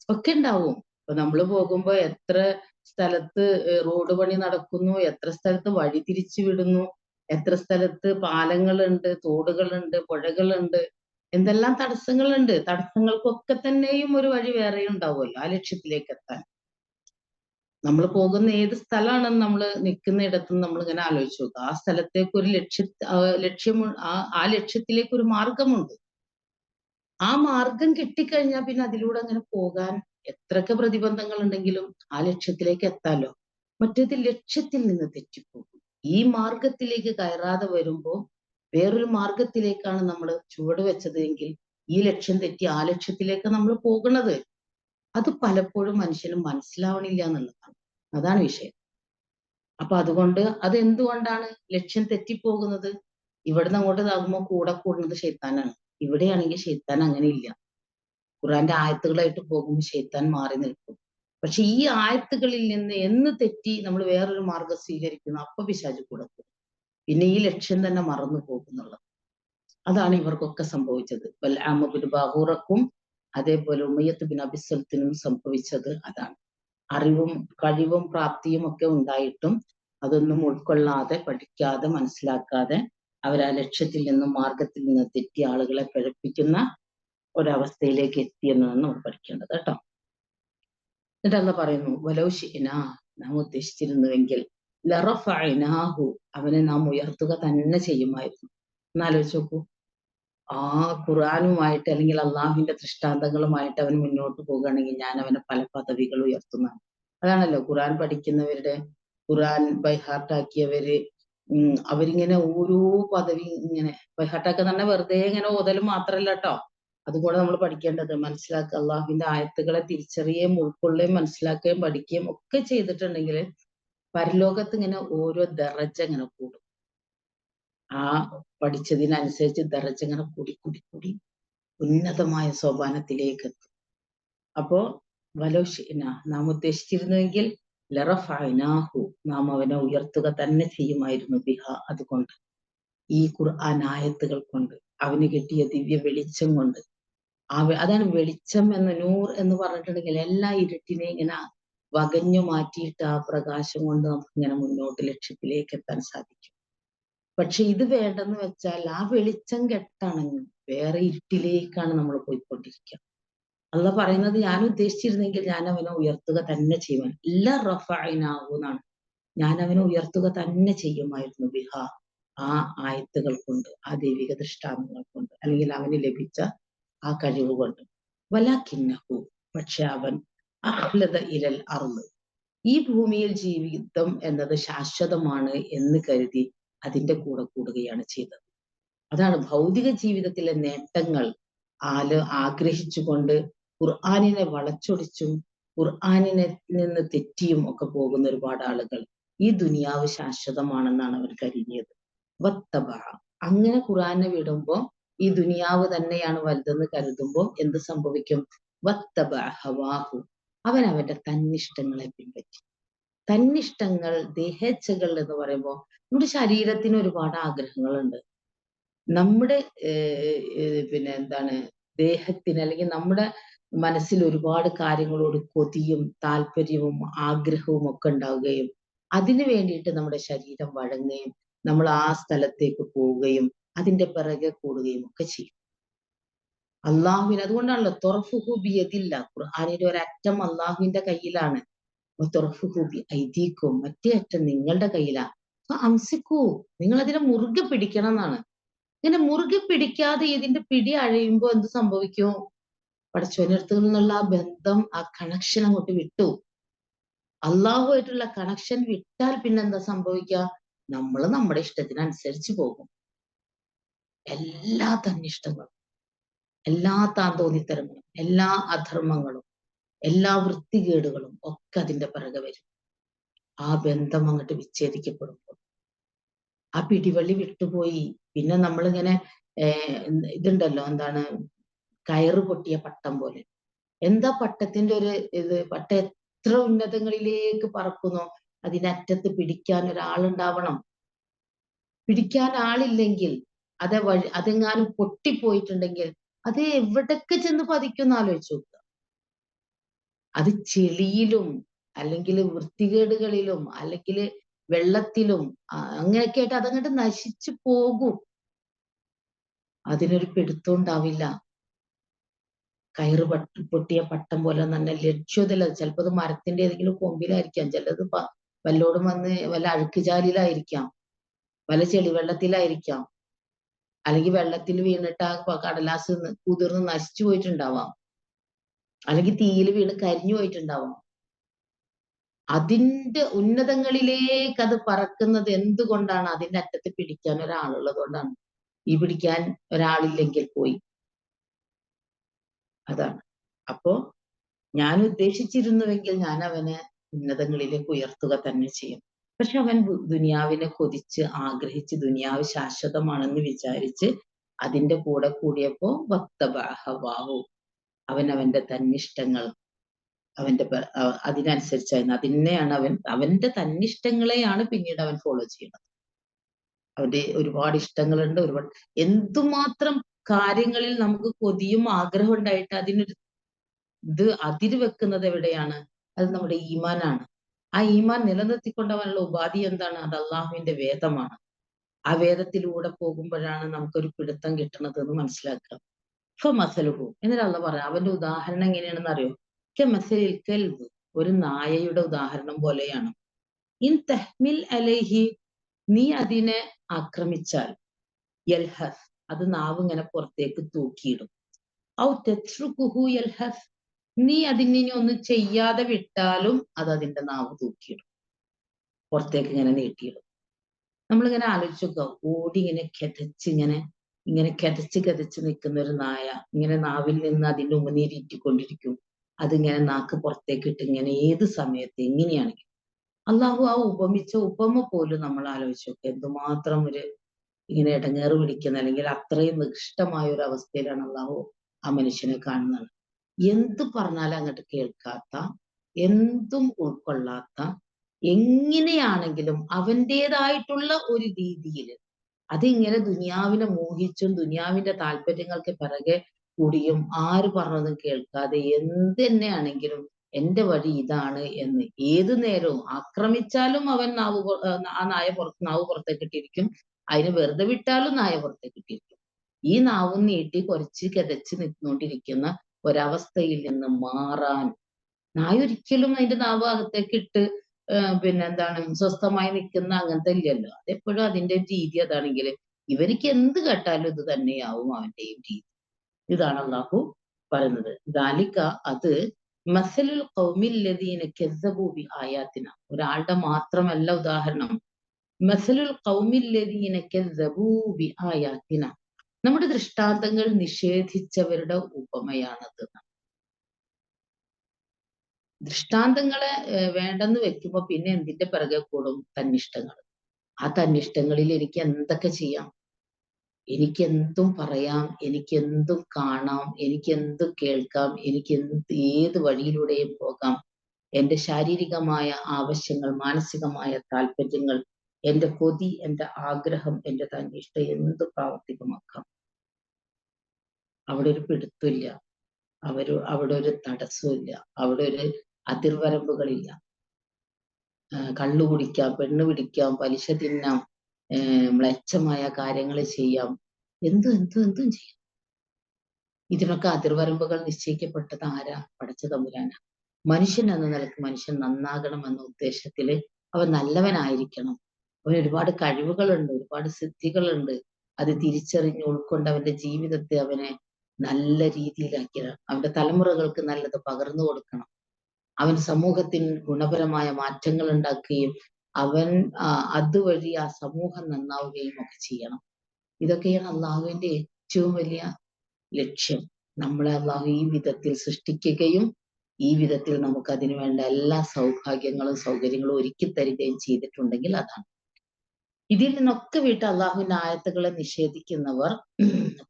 ഒക്കെ ഉണ്ടാവും. ഇപ്പൊ നമ്മൾ പോകുമ്പോ എത്ര സ്ഥലത്ത് റോഡ് പണി നടക്കുന്നു, എത്ര സ്ഥലത്ത് വഴി തിരിച്ചു വിടുന്നു, എത്ര സ്ഥലത്ത് പാലങ്ങളുണ്ട്, തോടുകളുണ്ട്, പുഴകളുണ്ട്, എന്തെല്ലാം തടസ്സങ്ങളുണ്ട്. തടസ്സങ്ങൾക്കൊക്കെ തന്നെയും ഒരു വഴി വേറെയും ഉണ്ടാവുമല്ലോ ആ ലക്ഷ്യത്തിലേക്ക് എത്താൻ. നമ്മൾ പോകുന്ന ഏത് സ്ഥലമാണെന്ന് നമ്മൾ നിൽക്കുന്നിടത്തുനിന്ന് നമ്മൾ ഇങ്ങനെ ആലോചിച്ച് നോക്കുക. ആ സ്ഥലത്തേക്ക് ഒരു ലക്ഷ്യം, ആ ലക്ഷ്യത്തിലേക്ക് ഒരു മാർഗമുണ്ട്. ആ മാർഗം കിട്ടിക്കഴിഞ്ഞാൽ പിന്നെ അതിലൂടെ അങ്ങനെ പോകാൻ എത്രയൊക്കെ പ്രതിബന്ധങ്ങൾ ഉണ്ടെങ്കിലും ആ ലക്ഷ്യത്തിലേക്ക് എത്താലോ. മറ്റേത് ലക്ഷ്യത്തിൽ നിന്ന് തെറ്റിപ്പോകും. ഈ മാർഗത്തിലേക്ക് കയറാതെ വരുമ്പോ വേറൊരു മാർഗത്തിലേക്കാണ് നമ്മൾ ചുവട് വെച്ചത് എങ്കിൽ ഈ ലക്ഷ്യം തെറ്റി ആ ലക്ഷ്യത്തിലേക്ക് നമ്മൾ പോകുന്നത്. അത് പലപ്പോഴും മനുഷ്യന് മനസ്സിലാവണില്ല എന്നുള്ളതാണ്. അതാണ് വിഷയം. അപ്പൊ അതുകൊണ്ട് അതെന്തുകൊണ്ടാണ് ലക്ഷ്യം തെറ്റിപ്പോകുന്നത്? ഇവിടുന്ന് അങ്ങോട്ട് ഇതാകുമ്പോൾ കൂടെ കൂടുന്നത് ശൈത്താനാണ്. ഇവിടെയാണെങ്കിൽ ശൈത്താൻ അങ്ങനെ ഇല്ല. ഖുർആന്റെ ആയത്തുകളായിട്ട് പോകുമ്പോൾ ശൈത്താൻ മാറി നിൽക്കും. പക്ഷെ ഈ ആയത്തുകളിൽ നിന്ന് എന്ന് തെറ്റി നമ്മൾ വേറൊരു മാർഗം സ്വീകരിക്കുന്നു, അപ്പൊ പിശാച് കൂടെ കൂടും. പിന്നെ ഈ ലക്ഷ്യം തന്നെ മറന്നു പോകുന്നുള്ളത്. അതാണ് ഇവർക്കൊക്കെ സംഭവിച്ചത്. ബാഹൂറക്കും അതേപോലെ ഉമയ്യത്ത് ബിൻ അബിസ്വൽത്തിനും സംഭവിച്ചത് അതാണ്. അറിവും കഴിവും പ്രാപ്തിയും ഒക്കെ ഉണ്ടായിട്ടും അതൊന്നും ഉൾക്കൊള്ളാതെ, പഠിക്കാതെ, മനസ്സിലാക്കാതെ അവർ ആ ലക്ഷ്യത്തിൽ നിന്നും മാർഗത്തിൽ നിന്ന് തെറ്റിയ ആളുകളെ പിഴപ്പിക്കുന്ന ഒരവസ്ഥയിലേക്ക് എത്തിയെന്നാണ് നമ്മൾ പഠിക്കേണ്ടത് കേട്ടോ. എന്നിട്ട് അള്ളാഹ് പറയുന്നു, വലൗ ശിഅ്നാ, നാം ഉദ്ദേശിച്ചിരുന്നുവെങ്കിൽ ലറഫഅനാഹു, അവനെ നാം ഉയർത്തുക തന്നെ ചെയ്യുമായിരുന്നു. എന്നാലോചിച്ച് നോക്കൂ, ആ ഖുർആനുമായിട്ട് അല്ലെങ്കിൽ അള്ളാഹുവിന്റെ ദൃഷ്ടാന്തങ്ങളുമായിട്ട് അവൻ മുന്നോട്ട് പോകുകയാണെങ്കിൽ ഞാൻ അവനെ പല പദവികൾ ഉയർത്തുന്നതാണ്. അതാണല്ലോ ഖുർആൻ പഠിക്കുന്നവരുടെ, ഖുർആൻ ബൈഹാർട്ടാക്കിയവര്, അവരിങ്ങനെ ഓരോ പദവി ഇങ്ങനെ ബൈഹാർട്ടാക്കുന്ന പറഞ്ഞാൽ വെറുതെ ഇങ്ങനെ ഓതലും മാത്രല്ല കേട്ടോ. അതുകൂടെ നമ്മൾ പഠിക്കേണ്ടത്, മനസ്സിലാക്കുക, അള്ളാഹുവിന്റെ ആയത്തുകളെ തിരിച്ചറിയുകയും ഉൾക്കൊള്ളുകയും മനസ്സിലാക്കുകയും പഠിക്കുകയും ഒക്കെ ചെയ്തിട്ടുണ്ടെങ്കിൽ പരലോകത്ത് ഇങ്ങനെ ഓരോ ദറജ ഇങ്ങനെ കൂടും. ആ പഠിച്ചതിനനുസരിച്ച് ദറജ ഇങ്ങനെ കൂടി കൂടി കൂടി ഉന്നതമായ സോപാനത്തിലേക്ക് എത്തും. അപ്പോ വലൗ ശിഅ്നാ, നാം ഉദ്ദേശിച്ചിരുന്നുവെങ്കിൽ ലറഫഅനാഹു, നാം അവനെ ഉയർത്തുക തന്നെ ചെയ്യുമായിരുന്നു ബിഹ, അതുകൊണ്ട്, ഈ ഖുർആൻ ആയത്തുകൾ കൊണ്ട്, അവന് കിട്ടിയ ദിവ്യ വെളിച്ചം കൊണ്ട്. അതാണ് വെളിച്ചം എന്ന്, നൂർ എന്ന് പറഞ്ഞിട്ടുണ്ടെങ്കിൽ എല്ലാ ഇരുട്ടിനെയും ഇങ്ങനെ വകഞ്ഞു മാറ്റിയിട്ട് ആ പ്രകാശം കൊണ്ട് നമുക്ക് ഇങ്ങനെ മുന്നോട്ട് ലക്ഷ്യത്തിലേക്ക് എത്താൻ സാധിക്കും. പക്ഷെ ഇത് വേണ്ടെന്ന് വെച്ചാൽ ആ വെളിച്ചം കെട്ടണഞ്ഞു വേറെ ഇരുട്ടിലേക്കാണ് നമ്മൾ പോയിക്കൊണ്ടിരിക്കുക. അള്ളാഹ് പറയുന്നത്, ഞാൻ ഉദ്ദേശിച്ചിരുന്നെങ്കിൽ ഞാൻ അവനെ ഉയർത്തുക തന്നെ ചെയ്യുവാൻ, ലറഫഅനാഹു എന്നാണ്, ഞാൻ അവനെ ഉയർത്തുക തന്നെ ചെയ്യുമായിരുന്നു ബിഹ, ആ ആയത്തുകൾ കൊണ്ട്, ആ ദൈവിക ദൃഷ്ടാന്തങ്ങൾ കൊണ്ട്, അല്ലെങ്കിൽ അവന് ലഭിച്ച ആ കഴിവ് കൊണ്ട്. വലാകിന്നഹു, പക്ഷെ അവൻ അഖ്ലദ ഇലൽ അർള്, ഈ ഭൂമിയിൽ ജീവിതം എന്നത് ശാശ്വതമാണ് എന്ന് കരുതി അതിന്റെ കൂടെ കൂടുകയാണ് ചെയ്തത്. അതാണ് ഭൗതിക ജീവിതത്തിലെ നേട്ടങ്ങൾ ആഗ്രഹിച്ചുകൊണ്ട് ഖുർആനിനെ വളച്ചൊടിച്ചും ഖുർആനിനെ നിന്ന് തെറ്റിയും ഒക്കെ പോകുന്ന ഒരുപാട് ആളുകൾ ഈ ദുനിയാവ് ശാശ്വതമാണെന്നാണ് അവർ കരുതിയത്. വത്തബ, അങ്ങനെ ഖുർആനെ വിടുമ്പോ ഈ ദുനിയാവ് തന്നെയാണ് വലുതെന്ന് കരുതുമ്പോ എന്ത് സംഭവിക്കും? വത്തബ ഹവാഹു, അവൻ അവന്റെ തന്നിഷ്ടങ്ങളെ പിൻപറ്റി. തന്നിഷ്ടങ്ങൾ, ദേഹേച്ഛകൾ എന്ന് പറയുമ്പോൾ നമ്മുടെ ശരീരത്തിന് ഒരുപാട് ആഗ്രഹങ്ങളുണ്ട്. നമ്മുടെ പിന്നെ എന്താണ്, ദേഹത്തിന് അല്ലെങ്കിൽ നമ്മുടെ മനസ്സിൽ ഒരുപാട് കാര്യങ്ങളോട് കൊതിയും താല്പര്യവും ആഗ്രഹവും ഒക്കെ ഉണ്ടാവുകയും അതിനു വേണ്ടിയിട്ട് നമ്മുടെ ശരീരം വഴങ്ങുകയും നമ്മൾ ആ സ്ഥലത്തേക്ക് പോവുകയും അതിന്റെ പിറകെ കൂടുകയും ഒക്കെ ചെയ്യും. അള്ളാഹുവിന് അതുകൊണ്ടാണല്ലോ തൊറഫുഹു ബിയദില്ല, ഖുർആനിന്റെ ഒരറ്റം അള്ളാഹുവിന്റെ കയ്യിലാണ്. തൊറഫുഹു ബി ഐദീക്കും, മറ്റേ അറ്റം നിങ്ങളുടെ കയ്യിലാണ്. അപ്പൊ അംസിക്കൂ, നിങ്ങൾ അതിനെ മുറുകെ പിടിക്കണം എന്നാണ്. ഇങ്ങനെ മുറുകെ പിടിക്കാതെ ഇതിന്റെ പിടി അഴയുമ്പോ എന്ത് സംഭവിക്കും? പടച്ചോനടുത്ത് നിന്നുള്ള ആ ബന്ധം, ആ കണക്ഷൻ അങ്ങോട്ട് വിട്ടു. അള്ളാഹുമായിട്ടുള്ള കണക്ഷൻ വിട്ടാൽ പിന്നെ എന്താ സംഭവിക്കുക? നമ്മൾ നമ്മുടെ ഇഷ്ടത്തിനനുസരിച്ച് പോകും. എല്ലാ തന്നിഷ്ടങ്ങളും, എല്ലാ താന്തോന്നിത്തരങ്ങളും, എല്ലാ അധർമ്മങ്ങളും, എല്ലാ വൃത്തികേടുകളും ഒക്കെ അതിന്റെ പിറകെ വരും. ആ ബന്ധം അങ്ങോട്ട് വിച്ഛേദിക്കപ്പെടുമ്പോൾ, ആ പിടിവള്ളി വിട്ടുപോയി. പിന്നെ നമ്മളിങ്ങനെ ഇതുണ്ടല്ലോ, എന്താണ്, കയറ് പൊട്ടിയ പട്ടം പോലെ. എന്താ പട്ടത്തിന്റെ ഒരു ഇത്? പട്ട എത്ര ഉന്നതങ്ങളിലേക്ക് പറക്കുന്നോ അതിനറ്റത്ത് പിടിക്കാൻ ഒരാളുണ്ടാവണം. പിടിക്കാൻ ആളില്ലെങ്കിൽ അതെങ്ങാനും പൊട്ടിപ്പോയിട്ടുണ്ടെങ്കിൽ അത് എവിടൊക്കെ ചെന്ന് പതിക്കും ആലോചിച്ചു നോക്കുക. അത് ചെളിയിലും അല്ലെങ്കിൽ വൃത്തികേടുകളിലും അല്ലെങ്കിൽ വെള്ളത്തിലും അങ്ങനെയൊക്കെ ആയിട്ട് അതങ്ങോട്ട് നശിച്ചു പോകും. അതിനൊരു പിടുത്തം ഉണ്ടാവില്ല. കയറ് പൊട്ടിയ പട്ടം പോലെ തന്നെ ലക്ഷ്യതല്ല. ചിലപ്പോ അത് മരത്തിന്റെ ഏതെങ്കിലും കൊമ്പിലായിരിക്കാം, ചിലത് വല്ലോടും വന്ന് വല്ല അഴുക്കുചാലിലായിരിക്കാം, വല്ല ചെളിവെള്ളത്തിലായിരിക്കാം, അല്ലെങ്കിൽ വെള്ളത്തിൽ വീണിട്ട് ആ കടലാസ് കുതിർന്ന് നശിച്ചു പോയിട്ടുണ്ടാവാം, അല്ലെങ്കിൽ തീയിൽ വീണ് കരിഞ്ഞു പോയിട്ടുണ്ടാവാം. അതിന്റെ ഉന്നതങ്ങളിലേക്ക് അത് പറക്കുന്നത് എന്തുകൊണ്ടാണ്? അതിന്റെ അറ്റത്ത് പിടിക്കാൻ ഒരാളുള്ളത് കൊണ്ടാണ്. ഈ പിടിക്കാൻ ഒരാളില്ലെങ്കിൽ പോയി. അതാണ്. അപ്പോ ഞാൻ ഉദ്ദേശിച്ചിരുന്നുവെങ്കിൽ ഞാൻ അവനെ ഉന്നതങ്ങളിലേക്ക് ഉയർത്തുക തന്നെ ചെയ്യും. പക്ഷെ അവൻ ദുനിയാവിനെ കൊതിച്ച് ആഗ്രഹിച്ച് ദുനിയാവ് ശാശ്വതമാണെന്ന് വിചാരിച്ച് അതിന്റെ കൂടെ കൂടിയപ്പോ ഹവാഹു, അവൻ അവന്റെ തന്നിഷ്ടങ്ങൾ അവന്റെ അതിനനുസരിച്ചായിരുന്നു. അതിനെയാണ് അവന്റെ തന്നിഷ്ടങ്ങളെയാണ് പിന്നീട് അവൻ ഫോളോ ചെയ്യുന്നത്. അവന്റെ ഒരുപാട് ഇഷ്ടങ്ങളുണ്ട്, ഒരുപാട് എന്തുമാത്രം കാര്യങ്ങളിൽ നമുക്ക് കൊതിയും ആഗ്രഹം ഉണ്ടായിട്ട് അതിനൊരു അതിര് വെക്കുന്നത് എവിടെയാണ്? അത് നമ്മുടെ ഈമാനാണ്. ആ ഈമാൻ നിലനിർത്തിക്കൊണ്ടവനുള്ള ഉപാധി എന്താണ്? അത് അള്ളാഹുവിന്റെ വേദമാണ്. ആ വേദത്തിലൂടെ പോകുമ്പോഴാണ് നമുക്കൊരു പിടുത്തം കിട്ടുന്നത് എന്ന് മനസ്സിലാക്കുക. മസലുഹു എന്നിട്ട് അള്ളാഹ് പറയാം, അവന്റെ ഉദാഹരണം എങ്ങനെയാണെന്ന് അറിയോ? മസലിൽ കൽബ്, ഒരു നായയുടെ ഉദാഹരണം പോലെയാണ്. ഇൻ തഹ്മിൽ അലൈഹി, നീ അതിനെ ആക്രമിച്ചാൽ, യൽഹസ്, അത് നാവ് ഇങ്ങനെ പുറത്തേക്ക് തൂക്കിയിടും. ഔ തത്രുകുഹു യൽഹസ്, നീ അതിനെ ഒന്നും ചെയ്യാതെ വിട്ടാലും അത് അതിന്റെ നാവ് തൂക്കിയിടും, പുറത്തേക്ക് ഇങ്ങനെ നീട്ടിയിടും. നമ്മളിങ്ങനെ ആലോചിച്ചോക്കുക, ഓടി ഇങ്ങനെ ഇങ്ങനെ കിതച്ച് നിൽക്കുന്ന ഒരു നായ ഇങ്ങനെ നാവിൽ നിന്ന് അതിന്റെ ഉമിനീരിറ്റിക്കൊണ്ടിരിക്കും. അതിങ്ങനെ നാക്ക് പുറത്തേക്ക് ഇട്ട് ഇങ്ങനെ ഏത് സമയത്ത് എങ്ങനെയാണെങ്കിലും. അള്ളാഹു ആ ഉപമിച്ച ഉപമ പോലും നമ്മൾ ആലോചിച്ച് നോക്കുക, എന്തുമാത്രം ഇങ്ങനെ ഇടങ്ങേറ് പിടിക്കുന്ന, അല്ലെങ്കിൽ അത്രയും നികൃഷ്ടമായ ഒരു അവസ്ഥയിലാണ് അള്ളാഹു ആ മനുഷ്യനെ കാണുന്നത്. എന്ത് പറഞ്ഞാലും അങ്ങോട്ട് കേൾക്കാത്ത, എന്തും ഉൾക്കൊള്ളാത്ത, എങ്ങനെയാണെങ്കിലും അവന്റേതായിട്ടുള്ള ഒരു രീതിയിൽ അതിങ്ങനെ ദുനിയാവിനെ മോഹിച്ചും ദുനിയാവിന്റെ താല്പര്യങ്ങൾക്ക് പിറകെ കൂടിയും ആര് പറഞ്ഞതും കേൾക്കാതെ എന്ത് തന്നെയാണെങ്കിലും എന്റെ വഴി ഇതാണ് എന്ന് ഏതു നേരവും ആക്രമിച്ചാലും അവൻ ആ നായ നാവ് പുറത്തേക്ക് ഇട്ടിരിക്കും. അതിന് വെറുതെ വിട്ടാലും നായ പുറത്തേക്ക് ഇട്ടിരിക്കും. ഈ നാവും നീട്ടി കുറച്ച് കിതച്ച് നിന്നുകൊണ്ടിരിക്കുന്ന ഒരവസ്ഥയിൽ നിന്ന് മാറാൻ നായ ഒരിക്കലും അതിന്റെ നാവ് അകത്തേക്ക് ഇട്ട് പിന്നെന്താണ് സ്വസ്ഥമായി നിൽക്കുന്ന അങ്ങനത്തെ ഇല്ലല്ലോ. അതെപ്പോഴും അതിന്റെ രീതി അതാണെങ്കിൽ ഇവർക്ക് എന്ത് കേട്ടാലും ഇത് തന്നെയാവും അവന്റെയും രീതി. ഇതാണ് അള്ളാഹു പറയുന്നത്. ദാലിക, അത് മസലുൽ ഖൗമില്ലദീന കസ്സബൂ ബിആയാതിന, ഒരാളുടെ മാത്രമല്ല ഉദാഹരണം. മസലുൽ ഖൗമില്ലദീന കസ്സബൂ ബിആയാതിന, നമ്മുടെ ദൃഷ്ടാന്തങ്ങൾ നിഷേധിച്ചവരുടെ ഉപമയാണത്. ദൃഷ്ടാന്തങ്ങളെ വേണ്ടെന്ന് വെക്കുമ്പോ പിന്നെ എന്തിന്റെ പിറകെ കൂടും? തന്നിഷ്ടങ്ങൾ. ആ തന്നിഷ്ടങ്ങളിൽ എനിക്ക് എന്തൊക്കെ ചെയ്യാം, എനിക്ക് എന്തും പറയാം, എനിക്ക് എന്തും കാണാം, എനിക്ക് എന്തും കേൾക്കാം, എനിക്ക് ഏത് വഴിയിലൂടെയും പോകാം. എന്റെ ശാരീരികമായ ആവശ്യങ്ങൾ, മാനസികമായ താല്പര്യങ്ങൾ, എന്റെ കൊതി, എന്റെ ആഗ്രഹം, എന്റെ തന്നിഷ്ടം എന്ത് പ്രാവർത്തികമാക്കാം. അവിടെ ഒരു പിടുത്തമില്ല, അവിടെ ഒരു തടസ്സമില്ല, അവിടെ ഒരു അതിർവരമ്പുകളില്ല. കള്ളു കുടിക്കാം, പെണ്ണ് പിടിക്കാം, പലിശ തിന്നാം, മ്ലേച്ഛമായ കാര്യങ്ങൾ ചെയ്യാം, എന്തും ചെയ്യാം. ഇതിനൊക്കെ അതിർവരമ്പുകൾ നിശ്ചയിക്കപ്പെട്ടത് ആരാ? പടച്ച തമ്പുരാനാ. മനുഷ്യൻ എന്ന നിലക്ക് മനുഷ്യൻ നന്നാകണം എന്ന ഉദ്ദേശത്തില് അവൻ നല്ലവനായിരിക്കണം. അവന് ഒരുപാട് കഴിവുകളുണ്ട്, ഒരുപാട് സിദ്ധികളുണ്ട്. അത് തിരിച്ചറിഞ്ഞ് ഉൾക്കൊണ്ട് അവന്റെ ജീവിതത്തെ അവനെ നല്ല രീതിയിലാക്കി അവന്റെ തലമുറകൾക്ക് നല്ലത് പകർന്നു കൊടുക്കണം. അവൻ സമൂഹത്തിന് ഗുണപരമായ മാറ്റങ്ങൾ ഉണ്ടാക്കുകയും അവൻ അതുവഴി ആ സമൂഹം നന്നാവുകയും ഒക്കെ ചെയ്യണം. ഇതൊക്കെയാണ് അള്ളാഹുവിന്റെ ഏറ്റവും വലിയ ലക്ഷ്യം. നമ്മളെ അള്ളാഹു ഈ വിധത്തിൽ സൃഷ്ടിക്കുകയും ഈ വിധത്തിൽ നമുക്ക് അതിനു വേണ്ട എല്ലാ സൗഭാഗ്യങ്ങളും സൗകര്യങ്ങളും ഒരുക്കി തരികയും ചെയ്തിട്ടുണ്ടെങ്കിൽ അതാണ്. ഇതിൽ നിന്നൊക്കെ വിട്ട് അള്ളാഹുവിന്റെ ആയത്തുകളെ നിഷേധിക്കുന്നവർ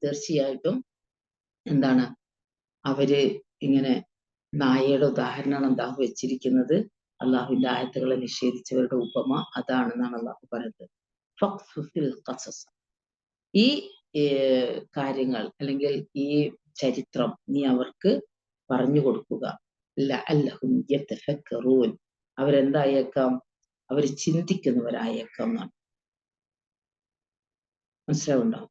തീർച്ചയായിട്ടും എന്താണ്, അവര് ഇങ്ങനെ നായയുടെ ഉദാഹരണമാണ് അള്ളാഹു വെച്ചിരിക്കുന്നത്. അള്ളാഹുവിന്റെ ആയത്തുകളെ നിഷേധിച്ചവരുടെ ഉപമ അതാണെന്നാണ് അള്ളാഹു പറയുന്നത്. ഈ കാര്യങ്ങൾ അല്ലെങ്കിൽ ഈ ചരിത്രം നീ അവർക്ക് പറഞ്ഞു കൊടുക്കുക. ലഅല്ലഹും യതഫക്കറൂൻ, അവരെന്തായേക്കാം? അവർ ചിന്തിക്കുന്നവരായേക്കാം എന്നാണ്. മനസ്സിലാവുണ്ടോ?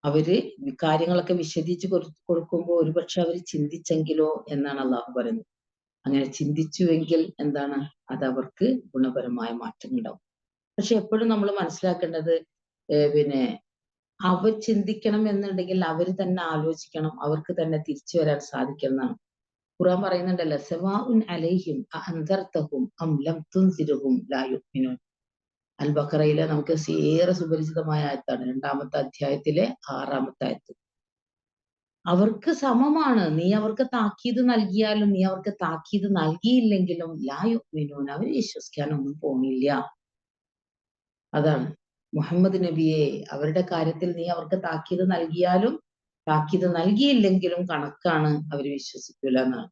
അവര് കാര്യങ്ങളൊക്കെ വിശദീകരിച്ച് കൊടുക്കുമ്പോൾ ഒരുപക്ഷെ അവർ ചിന്തിച്ചെങ്കിലോ എന്നാണ് അള്ളാഹു പറയുന്നത്. അങ്ങനെ ചിന്തിച്ചുവെങ്കിൽ എന്താണ്, അത് അവർക്ക് ഗുണപരമായ മാറ്റം ഉണ്ടാവും. പക്ഷെ എപ്പോഴും നമ്മൾ മനസ്സിലാക്കേണ്ടത് പിന്നെ അവർ ചിന്തിക്കണം എന്നുണ്ടെങ്കിൽ അവർ തന്നെ ആലോചിക്കണം, അവർക്ക് തന്നെ തിരിച്ചു വരാൻ സാധിക്കണം എന്നാണ്. ഖുർആൻ പറയുന്നുണ്ടല്ലോ, സവാഉൻ അലൈഹിം അഅൻദർതഹും അം ലം തുൻസിറുഹും ലാ യുഅ്മിനൂൻ. അൽ ബഖറയിലെ നമുക്ക് ഏറെ സുപരിചിതമായ ആയത്താണ്, 2-ാമത്തെ അധ്യായത്തിലെ 6-ാമത്തെ ആയത്ത്. അവർക്ക് സമമാണ്, നീ അവർക്ക് താക്കീത് നൽകിയാലും നീ അവർക്ക് താക്കീത് നൽകിയില്ലെങ്കിലും ലാ യുഅ്മിനൂൻ, അവർ വിശ്വസിക്കാനൊന്നും പോണില്ല. അതാണ് മുഹമ്മദ് നബിയെ, അവരുടെ കാര്യത്തിൽ നീ അവർക്ക് താക്കീത് നൽകിയാലും താക്കീത് നൽകിയില്ലെങ്കിലും കണക്കാണ്, അവർ വിശ്വസിക്കൂല എന്നാണ്.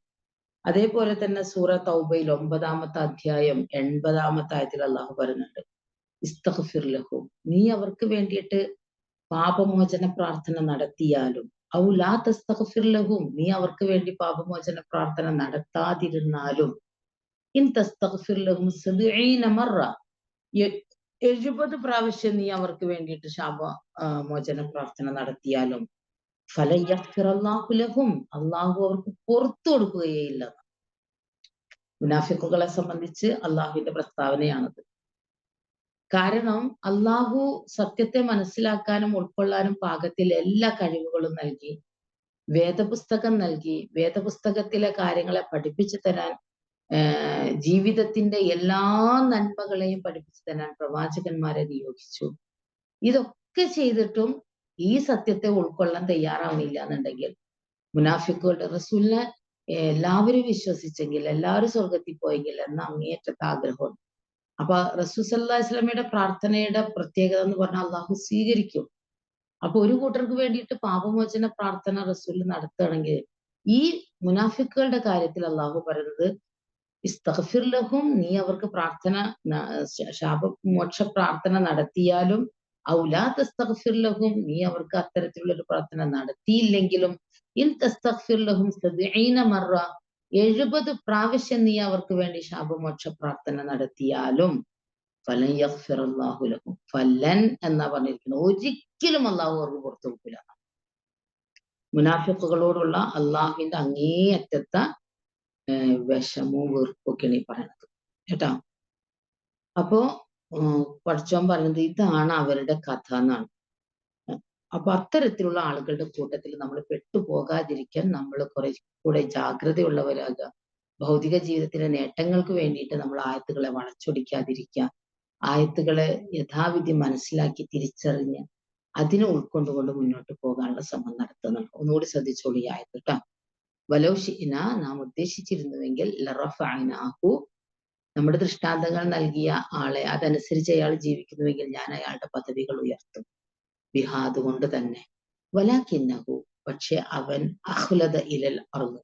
അതേപോലെ തന്നെ സൂറ തൗബയിൽ 9-ാമത്തെ അധ്യായം 80-ാമത്തെ ആയത്തിൽ അള്ളാഹു പറയുന്നുണ്ട്, ഇസ്തഗ്ഫിർ ലഹും, നീ അവർക്ക് വേണ്ടിയിട്ട് പാപമോചന പ്രാർത്ഥന നടത്തിയാലും, ഔ ലാ തസ്തഗ്ഫിർ ലഹും, നീ അവർക്ക് വേണ്ടി പാപമോചന പ്രാർത്ഥന നടത്താതിരുന്നാലും, ഇൻ തസ്തഗ്ഫിർ ലഹും 70 മറ, 70 പ്രാവശ്യം നീ അവർക്ക് വേണ്ടിയിട്ട് മോചന പ്രാർത്ഥന നടത്തിയാലും ഫലൻ യഗ്ഫിറല്ലാഹു ലഹും, അള്ളാഹു അവർക്ക് പുറത്തു കൊടുക്കുകയില്ല. മുനാഫിക്കുകളെ സംബന്ധിച്ച് അള്ളാഹുവിന്റെ പ്രസ്താവനയാണത്. കാരണം അള്ളാഹു സത്യത്തെ മനസ്സിലാക്കാനും ഉൾക്കൊള്ളാനും പാകത്തിൽ എല്ലാ കഴിവുകളും നൽകി, വേദപുസ്തകം നൽകി, വേദപുസ്തകത്തിലെ കാര്യങ്ങളെ പഠിപ്പിച്ചു തരാൻ, ജീവിതത്തിന്റെ എല്ലാ നന്മകളെയും പഠിപ്പിച്ചു തരാൻ പ്രവാചകന്മാരെ നിയോഗിച്ചു. ഇതൊക്കെ ചെയ്തിട്ടും ഈ സത്യത്തെ ഉൾക്കൊള്ളാൻ തയ്യാറാവുന്നില്ല എന്നുണ്ടെങ്കിൽ, മുനാഫിക്കുകളുടെ റസൂലിനെ എല്ലാവരും വിശ്വസിച്ചെങ്കിൽ, എല്ലാവരും സ്വർഗത്തിൽ പോയെങ്കിൽ എന്ന അങ്ങേയറ്റത്തെ ആഗ്രഹമുണ്ട്. അപ്പൊ റസൂൽ സല്ലല്ലാഹു അലൈഹി വസല്ലമയുടെ പ്രാർത്ഥനയുടെ പ്രത്യേകത എന്ന് പറഞ്ഞാൽ അള്ളാഹു സ്വീകരിക്കും. അപ്പൊ ഒരു കൂട്ടർക്ക് വേണ്ടിയിട്ട് പാപമോചന പ്രാർത്ഥന റസൂൽ നടത്തുകയാണെങ്കിൽ, ഈ മുനാഫിക്കുകളുടെ കാര്യത്തിൽ അള്ളാഹു പറയുന്നത് ഇസ്തഗ്ഫിർ ലഹും, നീ അവർക്ക് പ്രാർത്ഥന ശാപമോക്ഷ പ്രാർത്ഥന നടത്തിയാലും, ഔ ലാ തസ്തഗ്ഫിർ ലഹും, നീ അവർക്ക് അത്തരത്തിലുള്ള ഒരു പ്രാർത്ഥന നടത്തിയില്ലെങ്കിലും, ഇൻ തസ്തഗ്ഫിർ ലഹും 70 മറ, 70 പ്രാവശ്യം നീ അവർക്ക് വേണ്ടി ശാപമോക്ഷ പ്രാർത്ഥന നടത്തിയാലും ഫലൻ യഗ്ഫിറല്ലാഹു ലഹും, ഫലൻ എന്നാ പറഞ്ഞിരിക്കുന്നത്, ഒരിക്കലും അള്ളാഹു അവർക്ക് പുറത്തു കൊടുക്കില്ല. മുനാഫിക്കുകളോടുള്ള അള്ളാഹുവിന്റെ അങ്ങേയറ്റത്തെ വിഷമവും വെറുപ്പൊക്കെയാണ് ഈ പറയുന്നത് കേട്ടോ. അപ്പോ പഠിച്ചോൻ പറയുന്നത് ഇതാണ് അവരുടെ കഥ എന്നാണ്. അപ്പൊ അത്തരത്തിലുള്ള ആളുകളുടെ കൂട്ടത്തിൽ നമ്മൾ പെട്ടുപോകാതിരിക്കാൻ നമ്മൾ കുറെ കൂടെ ജാഗ്രതയുള്ളവരാകുക. ഭൗതിക ജീവിതത്തിലെ നേട്ടങ്ങൾക്ക് വേണ്ടിയിട്ട് നമ്മൾ ആയത്തുകളെ വളച്ചൊടിക്കാതിരിക്കുക. ആയത്തുകളെ യഥാവിധി മനസ്സിലാക്കി തിരിച്ചറിഞ്ഞ് അതിനെ ഉൾക്കൊണ്ടുകൊണ്ട് മുന്നോട്ട് പോകാനുള്ള ശ്രമം നടത്തുന്നുണ്ട്. ഒന്നുകൂടി ശ്രദ്ധിച്ചോളൂ ഈ ആയത്ത് കേട്ടോ. വലൗ ശിഅ്ന, നാം ഉദ്ദേശിച്ചിരുന്നുവെങ്കിൽ ലറഫഅനാഹു, നമ്മുടെ ദൃഷ്ടാന്തങ്ങൾ നൽകിയ ആളെ അതനുസരിച്ച് അയാൾ ജീവിക്കുന്നുവെങ്കിൽ ഞാൻ അയാളുടെ പദവികൾ ഉയർത്തും. ബിഹാദ് കൊണ്ട് തന്നെ. വലാകിന്നഹു, പക്ഷെ അവൻ അഖ്ലദ ഇലൽ അർദ്,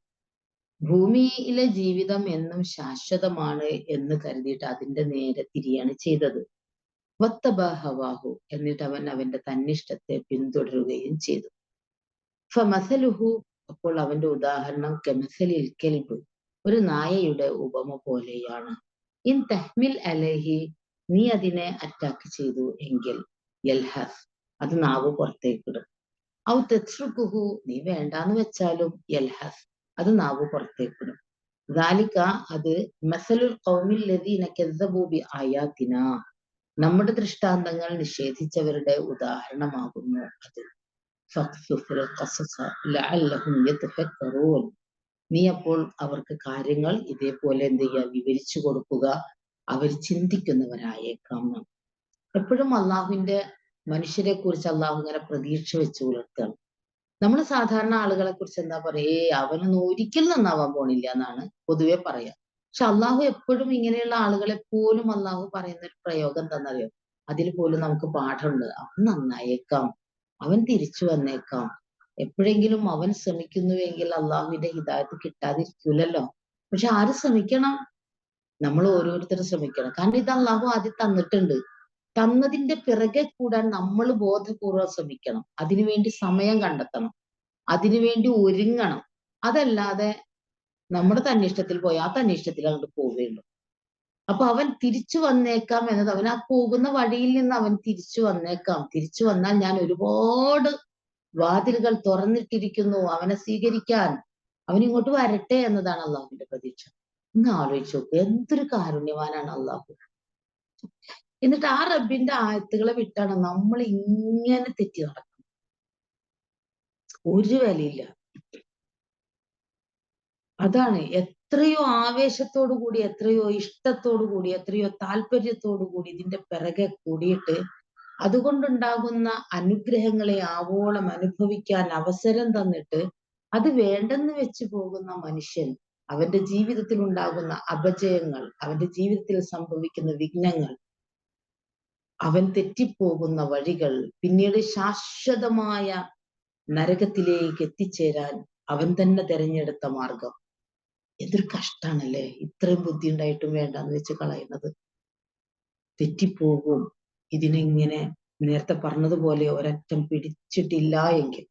ഭൂമിയിലെ ജീവിതം എന്നും ശാശ്വതമാണ് എന്ന് കരുതിയിട്ട് അതിന്റെ നേരെ തിരിയാണ് ചെയ്തത്. വത്തബഅ ഹവാഹു, എന്നിട്ട് അവൻ അവന്റെ തന്നിഷ്ടത്തെ പിന്തുടരുകയും ചെയ്തു. ഫമസലുഹു, അപ്പോൾ അവന്റെ ഉദാഹരണം കമസലിൽ കൽബ്, ഒരു നായയുടെ ഉപമ പോലെയാണ്. ഇൻ തഹ്മിൽ അലൈഹി, നീ അതിനെ അറ്റാക്ക് ചെയ്തു എങ്കിൽ, യൽഹസ്, അത് നാവ് പുറത്തേക്കിടും. ഔ തത്രുക്കുഹു, നീ വേണ്ടാന്ന് വെച്ചാലും യൽഹസ്, അത് നാവ് പുറത്തേക്കിടും. ദാലിക, അത് മസലുൽ ഖൗമിൽ ലദീന കസ്സബൂ ബിആയാതിനാ, നമ്മുടെ ദൃഷ്ടാന്തങ്ങൾ നിഷേധിച്ചവരുടെ ഉദാഹരണമാകുന്നു അത്. ഫഖ്സുസിൽ ഖസസ ലഅല്ലഹും യതഫക്കറൂൻ, നീ അപ്പോൾ അവർക്ക് കാര്യങ്ങൾ ഇതേപോലെ എന്ത് ചെയ്യുക, വിവരിച്ചു കൊടുക്കുക, അവർ ചിന്തിക്കുന്നവരായേക്കാം. എപ്പോഴും അള്ളാഹുവിന്റെ മനുഷ്യരെ കുറിച്ച് അള്ളാഹു ഇങ്ങനെ പ്രതീക്ഷ വെച്ച് പുലർത്തുകയാണ്. നമ്മൾ സാധാരണ ആളുകളെ കുറിച്ച് എന്താ പറയാ, അവനൊന്നും ഒരിക്കലും നന്നാവാൻ പോണില്ല എന്നാണ് പൊതുവെ പറയാ. പക്ഷെ അള്ളാഹു എപ്പോഴും ഇങ്ങനെയുള്ള ആളുകളെ പോലും അള്ളാഹു പറയുന്ന ഒരു പ്രയോഗം എന്താണെന്നറിയോ, അതിൽ പോലും നമുക്ക് പാഠമുണ്ട്. അവൻ നന്നായേക്കാം, അവൻ തിരിച്ചു വന്നേക്കാം. എപ്പോഴെങ്കിലും അവൻ ശ്രമിക്കുന്നുവെങ്കിൽ അള്ളാഹുവിന്റെ ഹിദായത്ത് കിട്ടാതിരിക്കൂലല്ലോ. പക്ഷെ ആര് ശ്രമിക്കണം? നമ്മൾ ഓരോരുത്തരും ശ്രമിക്കണം. കാരണം ഇത് അള്ളാഹു ആദ്യം തന്നിട്ടുണ്ട്. തന്നതിന്റെ പിറകെ കൂടാൻ നമ്മൾ ബോധപൂർവ്വം ശ്രമിക്കണം. അതിനുവേണ്ടി സമയം കണ്ടെത്തണം, അതിനുവേണ്ടി ഒരുങ്ങണം. അതല്ലാതെ നമ്മുടെ തന്നിഷ്ടത്തിൽ പോയി ആ തന്നിഷ്ടത്തിൽ അങ്ങോട്ട് പോവുകയുള്ളൂ. അപ്പൊ അവൻ തിരിച്ചു വന്നേക്കാം എന്നത്, അവൻ ആ പോകുന്ന വഴിയിൽ നിന്ന് അവൻ തിരിച്ചു വന്നേക്കാം. തിരിച്ചു വന്നാൽ ഞാൻ ഒരുപാട് വാതിലുകൾ തുറന്നിട്ടിരിക്കുന്നു അവനെ സ്വീകരിക്കാൻ. അവൻ ഇങ്ങോട്ട് വരട്ടെ എന്നതാണ് അള്ളാഹുവിന്റെ പ്രതീക്ഷ. ഒന്ന് ആലോചിച്ച് നോക്ക്, എന്തൊരു കാരുണ്യവാനാണ് അള്ളാഹു. എന്നിട്ട് ആ റബ്ബിന്റെ ആയത്തുകളെ വിട്ടാണ് നമ്മൾ ഇങ്ങനെ തെറ്റി നടക്കുന്നത്. ഒരു വിലയില്ല. അതാണ് എത്രയോ ആവേശത്തോടു കൂടി, എത്രയോ ഇഷ്ടത്തോടു കൂടി, എത്രയോ താല്പര്യത്തോടു കൂടി ഇതിന്റെ പിറകെ കൂടിയിട്ട് അതുകൊണ്ടുണ്ടാകുന്ന അനുഗ്രഹങ്ങളെ ആവോളം അനുഭവിക്കാൻ അവസരം തന്നിട്ട് അത് വേണ്ടെന്ന് വെച്ച് പോകുന്ന മനുഷ്യൻ, അവന്റെ ജീവിതത്തിൽ ഉണ്ടാകുന്ന അപജയങ്ങൾ, അവന്റെ ജീവിതത്തിൽ സംഭവിക്കുന്ന വിഘ്നങ്ങൾ, അവൻ തെറ്റിപ്പോകുന്ന വഴികൾ, പിന്നീട് ശാശ്വതമായ നരകത്തിലേക്ക് എത്തിച്ചേരാൻ അവൻ തന്നെ തെരഞ്ഞെടുത്ത മാർഗം. എന്തൊരു കഷ്ടാണല്ലേ, ഇത്രയും ബുദ്ധി ഉണ്ടായിട്ടും വേണ്ടാന്ന് വെച്ച് കളയുന്നത്. തെറ്റിപ്പോകും. ഇതിനെങ്ങനെ നേരത്തെ പറഞ്ഞതുപോലെ ഒരറ്റം പിടിച്ചിട്ടില്ല എങ്കിൽ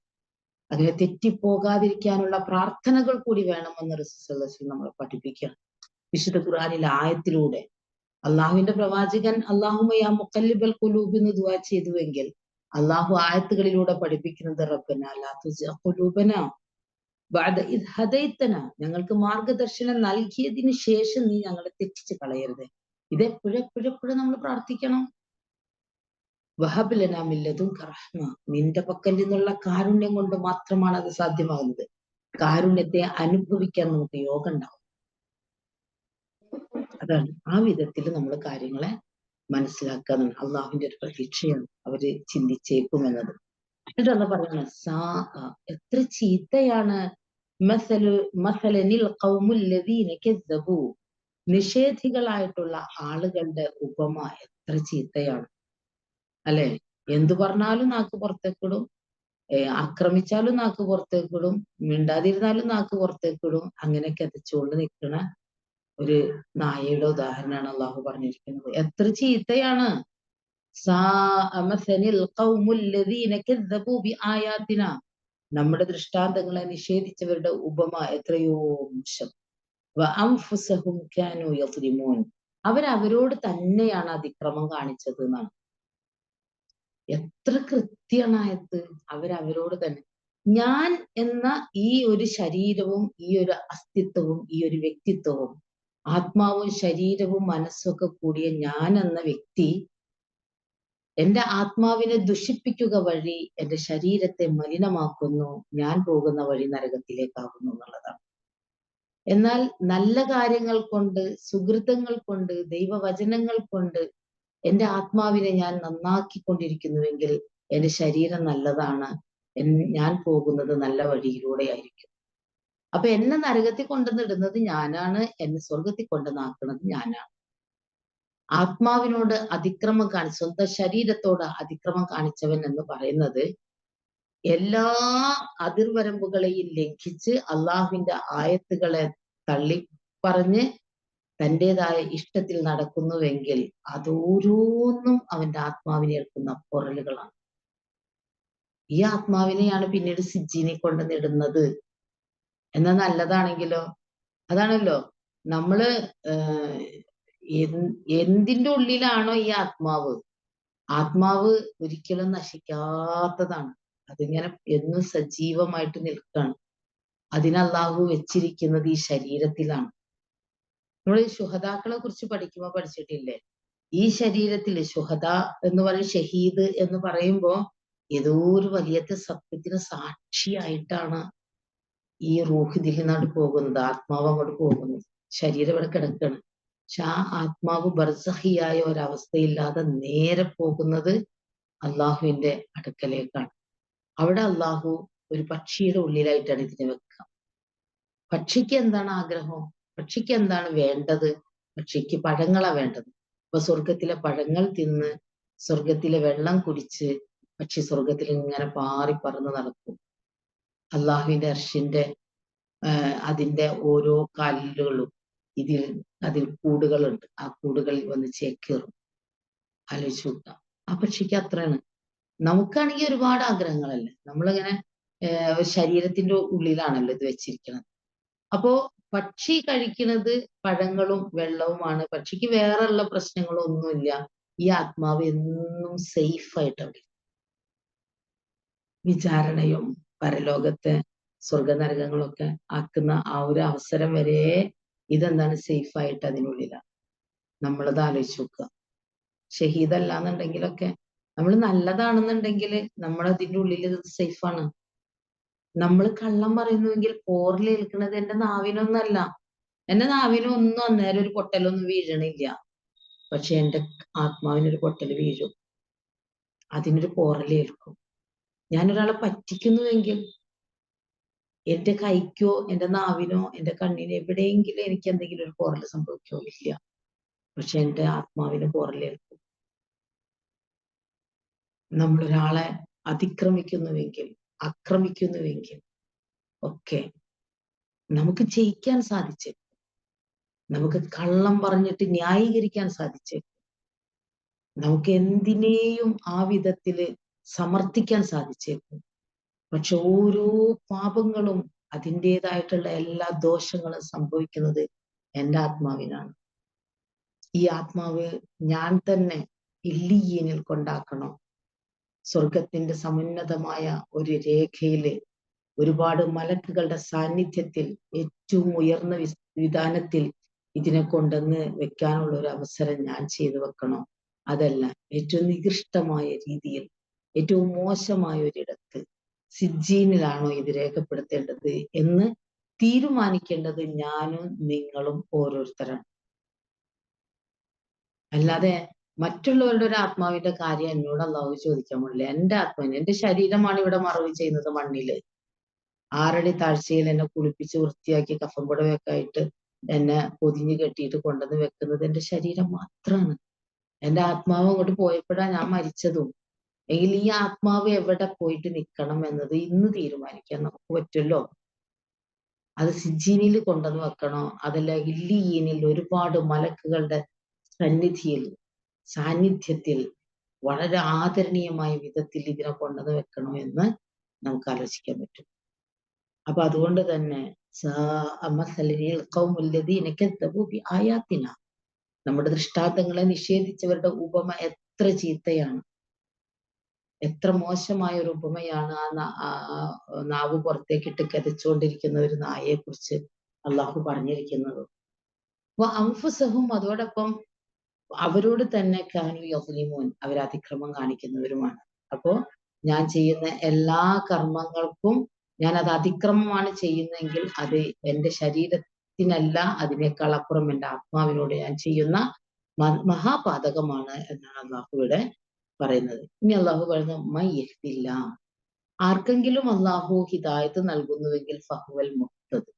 അങ്ങനെ തെറ്റിപ്പോകാതിരിക്കാനുള്ള പ്രാർത്ഥനകൾ കൂടി വേണമെന്ന് റസൂലുള്ളാഹി നമ്മളെ പഠിപ്പിക്കുകയാണ്. വിശുദ്ധ ഖുർആനിലെ ആയത്തിലൂടെ അള്ളാഹുവിന്റെ പ്രവാചകൻ അല്ലാഹുമ്മ യാ മുഖല്ലിബൽ ഖുലൂബ് എന്ന് ദുആ ചെയ്തുവെങ്കിൽ അള്ളാഹു ആയത്തുകളിലൂടെ പഠിപ്പിക്കുന്നത് റബ്ബനാ ലാ തുസിഗ് ഖുലൂബനാ ബഅദ ഇദ് ഹദൈതനാ, ഞങ്ങൾക്ക് മാർഗദർശനം നൽകിയതിന് ശേഷം നീ ഞങ്ങളെ തെറ്റിച്ച് കളയരുത്. ഇതെപ്പോഴെപ്പോഴെപ്പോഴും നമ്മൾ പ്രാർത്ഥിക്കണം. വഹബ് ലനാ മിൻ ലദുൻക റഹ്മ, നിന്റെ പക്കൽ നിന്നുള്ള കാരുണ്യം കൊണ്ട് മാത്രമാണ് അത് സാധ്യമാകുന്നത്. കാരുണ്യത്തെ അനുഭവിക്കാൻ നമുക്ക് യോഗം ഉണ്ടാവും. അതാണ് ആ വിധത്തിൽ നമ്മൾ കാര്യങ്ങളെ മനസ്സിലാക്കാൻ അള്ളാഹുവിന്റെ ഒരു പ്രതീക്ഷയാണ് അവര് ചിന്തിച്ചേക്കുമെന്നത്. എന്നിട്ട് അള്ളാഹ് പറയുന്നത് സാ, എത്ര ചീത്തയാണ് മസലനിൽ ഖൗമുൽ ലദീന കസ്സബൂ, നിഷേധികളായിട്ടുള്ള ആളുകളുടെ ഉപമ എത്ര ചീത്തയാണ് അല്ലെ. എന്തു പറഞ്ഞാലും നാക്ക് പുറത്തേക്കിടും, ആക്രമിച്ചാലും നാക്ക് പുറത്തേക്കിടും, മിണ്ടാതിരുന്നാലും നാക്ക് പുറത്തേക്കിടും, അങ്ങനെ കെതച്ചുകൊണ്ട് നിൽക്കണ ഒരു നായയുടെ ഉദാഹരണമാണ് അള്ളാഹു പറഞ്ഞിരിക്കുന്നത്. എത്ര ചീത്തയാണ്. നമ്മുടെ ദൃഷ്ടാന്തങ്ങളെ നിഷേധിച്ചവരുടെ ഉപമ എത്രയോ മോശം. അവരവരോട് തന്നെയാണ് അതിക്രമം കാണിച്ചത് എന്നാണ്. എത്ര കൃത്യമായത്. അവരവരോട് തന്നെ. ഞാൻ എന്ന ഈ ഒരു ശരീരവും ഈ ഒരു അസ്തിത്വവും ഈ ഒരു വ്യക്തിത്വവും ആത്മാവും ശരീരവും മനസ്സൊക്കെ കൂടിയ ഞാൻ എന്ന വ്യക്തി എന്റെ ആത്മാവിനെ ദുഷിപ്പിക്കുക വഴി എന്റെ ശരീരത്തെ മലിനമാക്കുന്നു, ഞാൻ പോകുന്ന വഴി നരകത്തിലേക്കാകുന്നു എന്നുള്ളതാണ്. എന്നാൽ നല്ല കാര്യങ്ങൾ കൊണ്ട്, സുഹൃതങ്ങൾ കൊണ്ട്, ദൈവവചനങ്ങൾ കൊണ്ട് എന്റെ ആത്മാവിനെ ഞാൻ നന്നാക്കിക്കൊണ്ടിരിക്കുന്നുവെങ്കിൽ എന്റെ ശരീരം നല്ലതാണ്, ഞാൻ പോകുന്നത് നല്ല വഴിയിലൂടെ ആയിരിക്കും. അപ്പൊ എന്നെ നരകത്തിൽ കൊണ്ടുവന്നിടുന്നത് ഞാനാണ്, എന്നെ സ്വർഗത്തിൽ കൊണ്ടുവന്നാക്കുന്നത് ഞാനാണ്. ആത്മാവിനോട് അതിക്രമം കാണിച്ച, സ്വന്തം ശരീരത്തോട് അതിക്രമം കാണിച്ചവൻ എന്ന് പറയുന്നത് എല്ലാ അതിർവരമ്പുകളെയും ലംഘിച്ച് അള്ളാഹുവിന്റെ ആയത്തുകളെ തള്ളി പറഞ്ഞ് തൻ്റെതായ ഇഷ്ടത്തിൽ നടക്കുന്നുവെങ്കിൽ അതോരോന്നും അവന്റെ ആത്മാവിനെ ഏൽക്കുന്ന പൊറലുകളാണ്. ഈ ആത്മാവിനെയാണ് പിന്നീട് സിജ്ജീനെ കൊണ്ടുവന്നിടുന്നത്. എന്നാൽ നല്ലതാണെങ്കിലോ, അതാണല്ലോ നമ്മള് എന്തിന്റെ ഉള്ളിലാണോ ഈ ആത്മാവ്, ആത്മാവ് ഒരിക്കലും നശിക്കാത്തതാണ്. അതിങ്ങനെ എന്നും സജീവമായിട്ട് നിൽക്കുകയാണ്. അതിന് അല്ലാഹു വെച്ചിരിക്കുന്നത് ഈ ശരീരത്തിലാണ്. നമ്മൾ ഈ ശുഹദാക്കളെ കുറിച്ച് പഠിക്കുമ്പോൾ പഠിച്ചിട്ടില്ലേ, ഈ ശരീരത്തില് ശുഹദ എന്ന് പറയും, ഷഹീദ് എന്ന് പറയുമ്പോ ഏതോ ഒരു വലിയ സത്യത്തിന് സാക്ഷിയായിട്ടാണ് ഈ റൂഹ് ഇതിൽ നിന്നാണ് പോകുന്നത്, ആത്മാവ് അങ്ങോട്ട് പോകുന്നത്. ശരീരം ഇവിടെ കിടക്കാണ്. പക്ഷെ ആ ആത്മാവ് ബർസഹിയായ ഒരവസ്ഥയില്ലാതെ നേരെ പോകുന്നത് അള്ളാഹുവിന്റെ അടുക്കലേക്കാണ്. അവിടെ അള്ളാഹു ഒരു പക്ഷിയുടെ ഉള്ളിലായിട്ടാണ് ഇതിനെ വെക്കുക. പക്ഷിക്ക് എന്താണ് ആഗ്രഹം, പക്ഷിക്ക് എന്താണ് വേണ്ടത്? പക്ഷിക്ക് പഴങ്ങളാ വേണ്ടത്. അപ്പൊ സ്വർഗത്തിലെ പഴങ്ങൾ തിന്ന് സ്വർഗത്തിലെ വെള്ളം കുടിച്ച് പക്ഷി സ്വർഗത്തിൽ ഇങ്ങനെ പാറി പറന്ന് നടക്കും. അള്ളാഹുവിന്റെ അർശിന്റെ അതിന്റെ ഓരോ കല്ലുകളും അതിൽ കൂടുകളുണ്ട്. ആ കൂടുകളിൽ വന്ന് ചേക്കേറും. ആലോചിച്ച് നോക്കാം. ആ പക്ഷിക്ക് അത്രയാണ്. നമുക്കാണെങ്കിൽ ഒരുപാട് ആഗ്രഹങ്ങളല്ലേ. നമ്മളിങ്ങനെ ശരീരത്തിന്റെ ഉള്ളിലാണല്ലോ ഇത് വെച്ചിരിക്കുന്നത്. അപ്പോ പക്ഷി കഴിക്കുന്നത് പഴങ്ങളും വെള്ളവുമാണ്. പക്ഷിക്ക് വേറെയുള്ള പ്രശ്നങ്ങളൊന്നുമില്ല. ഈ ആത്മാവ് എന്നും സേഫ് ആയിട്ട് അവിടെ. വിചാരണയും പരലോകത്തെ സ്വർഗനരകങ്ങളൊക്കെ ആക്കുന്ന ആ ഒരു അവസരം വരെ ഇതെന്താണ് സേഫ് ആയിട്ട് അതിനുള്ളിലാണ്. നമ്മളത് ആലോചിച്ച് നോക്കുക. ഷഹീദല്ലാന്നുണ്ടെങ്കിലൊക്കെ നമ്മൾ നല്ലതാണെന്നുണ്ടെങ്കിൽ നമ്മളതിൻ്റെ ഉള്ളിൽ സേഫാണ്. നമ്മൾ കള്ളം പറയുന്നുവെങ്കിൽ പോറിലേൽക്കുന്നത് എന്റെ നാവിനൊന്നല്ല. എന്റെ നാവിനൊന്നും അന്നേരം ഒരു പൊട്ടലൊന്നും വീഴണില്ല. പക്ഷെ എന്റെ ആത്മാവിനൊരു പൊട്ടൽ വീഴും. അതിനൊരു പോറലേൽക്കും. ഞാനൊരാളെ പറ്റിക്കുന്നുവെങ്കിൽ എന്റെ കൈക്കോ എന്റെ നാവിനോ എന്റെ കണ്ണിനോ എവിടെയെങ്കിലും എനിക്ക് എന്തെങ്കിലും ഒരു പോറൽ സംഭവിക്കോ? ഇല്ല. പക്ഷെ എന്റെ ആത്മാവിന് പോറലേൽക്കും. നമ്മളൊരാളെ അതിക്രമിക്കുന്നുവെങ്കിൽ, ആക്രമിക്കുന്നുവെങ്കിൽ ഒക്കെ നമുക്ക് ജയിക്കാൻ സാധിച്ചു. നമുക്ക് കള്ളം പറഞ്ഞിട്ട് ന്യായീകരിക്കാൻ സാധിച്ചു. നമുക്ക് എന്തിനേയും ആ വിധത്തില് സമർത്ഥിക്കാൻ സാധിച്ചേക്കും. പക്ഷെ ഓരോ പാപങ്ങളും അതിൻ്റെതായിട്ടുള്ള എല്ലാ ദോഷങ്ങളും സംഭവിക്കുന്നത് എൻ്റെ ആത്മാവിനാണ്. ഈ ആത്മാവ് ഞാൻ തന്നെ ഇല്ലിയീനിൽ കൊണ്ടാക്കണം. സ്വർഗത്തിന്റെ സമുന്നതമായ ഒരു രേഖയില് ഒരുപാട് മലക്കുകളുടെ സാന്നിധ്യത്തിൽ ഏറ്റവും ഉയർന്ന വിധാനത്തിൽ ഇതിനെ കൊണ്ടുവന്ന് വെക്കാനുള്ള ഒരു അവസരം ഞാൻ ചെയ്തു വെക്കണോ? അതല്ല, ഏറ്റവും നികൃഷ്ടമായ രീതിയിൽ ഏറ്റവും മോശമായ ഒരിടത്ത് സിജ്ജീനിലാണോ ഇത് രേഖപ്പെടുത്തേണ്ടത് എന്ന് തീരുമാനിക്കേണ്ടത് ഞാനും നിങ്ങളും ഓരോരുത്തരാണ്. അല്ലാതെ മറ്റുള്ളവരുടെ ഒരു ആത്മാവിന്റെ കാര്യം എന്നോട് അല്ലാഹു ചോദിക്കാൻ പാടില്ല. എന്റെ ആത്മാവിന്, എന്റെ ശരീരമാണ് ഇവിടെ മറവ് ചെയ്യുന്നത് മണ്ണില്. 6 അടി താഴ്ചയിൽ എന്നെ കുളിപ്പിച്ച് വൃത്തിയാക്കി കഫൻ പുടവയൊക്കെ ആയിട്ട് എന്നെ പൊതിഞ്ഞു കെട്ടിയിട്ട് കൊണ്ടുവന്ന് വെക്കുന്നത് എന്റെ ശരീരം മാത്രമാണ്. എന്റെ ആത്മാവ് അങ്ങോട്ട് പോയപ്പോഴാണ് ഞാൻ മരിച്ചതും. എങ്കിൽ ഈ ആത്മാവ് എവിടെ പോയിട്ട് നിൽക്കണം എന്നത് ഇന്ന് തീരുമാനിക്കാൻ നമുക്ക് പറ്റുമല്ലോ. അത് സിജ്ജീനിൽ കൊണ്ടുവന്ന് വെക്കണോ? അതല്ല ഇല്ലീനിൽ ഒരുപാട് മലക്കുകളുടെ സാന്നിധ്യത്തിൽ വളരെ ആദരണീയമായ വിധത്തിൽ ഇതിനെ കൊണ്ടുവന്ന് വെക്കണോ എന്ന് നമുക്ക് ആലോചിക്കാൻ പറ്റും. അപ്പൊ അതുകൊണ്ട് തന്നെ നമ്മുടെ ദൃഷ്ടാന്തങ്ങളെ നിഷേധിച്ചവരുടെ ഉപമ എത്ര ചീത്തയാണ്, എത്ര മോശമായ ഒരു ഉപമയാണ്. ആ നാവ് പുറത്തേക്കിട്ട് കിതച്ചുകൊണ്ടിരിക്കുന്ന ഒരു നായയെ കുറിച്ച് അള്ളാഹു പറഞ്ഞിരിക്കുന്നത്. അപ്പൊ അംഫുസഹും, അതോടൊപ്പം അവരോട് തന്നെ കാനു യസ്ലിമൂൻ, അവർ അതിക്രമം കാണിക്കുന്നവരുമാണ്. അപ്പോ ഞാൻ ചെയ്യുന്ന എല്ലാ കർമ്മങ്ങൾക്കും ഞാൻ അത് അതിക്രമമാണ് ചെയ്യുന്നതെങ്കിൽ അത് എന്റെ ശരീരത്തിനല്ല, അതിനേക്കാൾ അപ്പുറം എന്റെ ആത്മാവിനോട് ഞാൻ ചെയ്യുന്ന മഹാപാതകമാണ് എന്നാണ് അള്ളാഹു ഇവിടെ പറയുന്നത്. ഇനി അള്ളാഹു പറയുന്നത് മൻ യഹ്ദില്ല, ആർക്കെങ്കിലും അള്ളാഹു ഹിദായത്ത് നൽകുന്നുവെങ്കിൽ ഫഹുവൽ മുഹ്തദ്,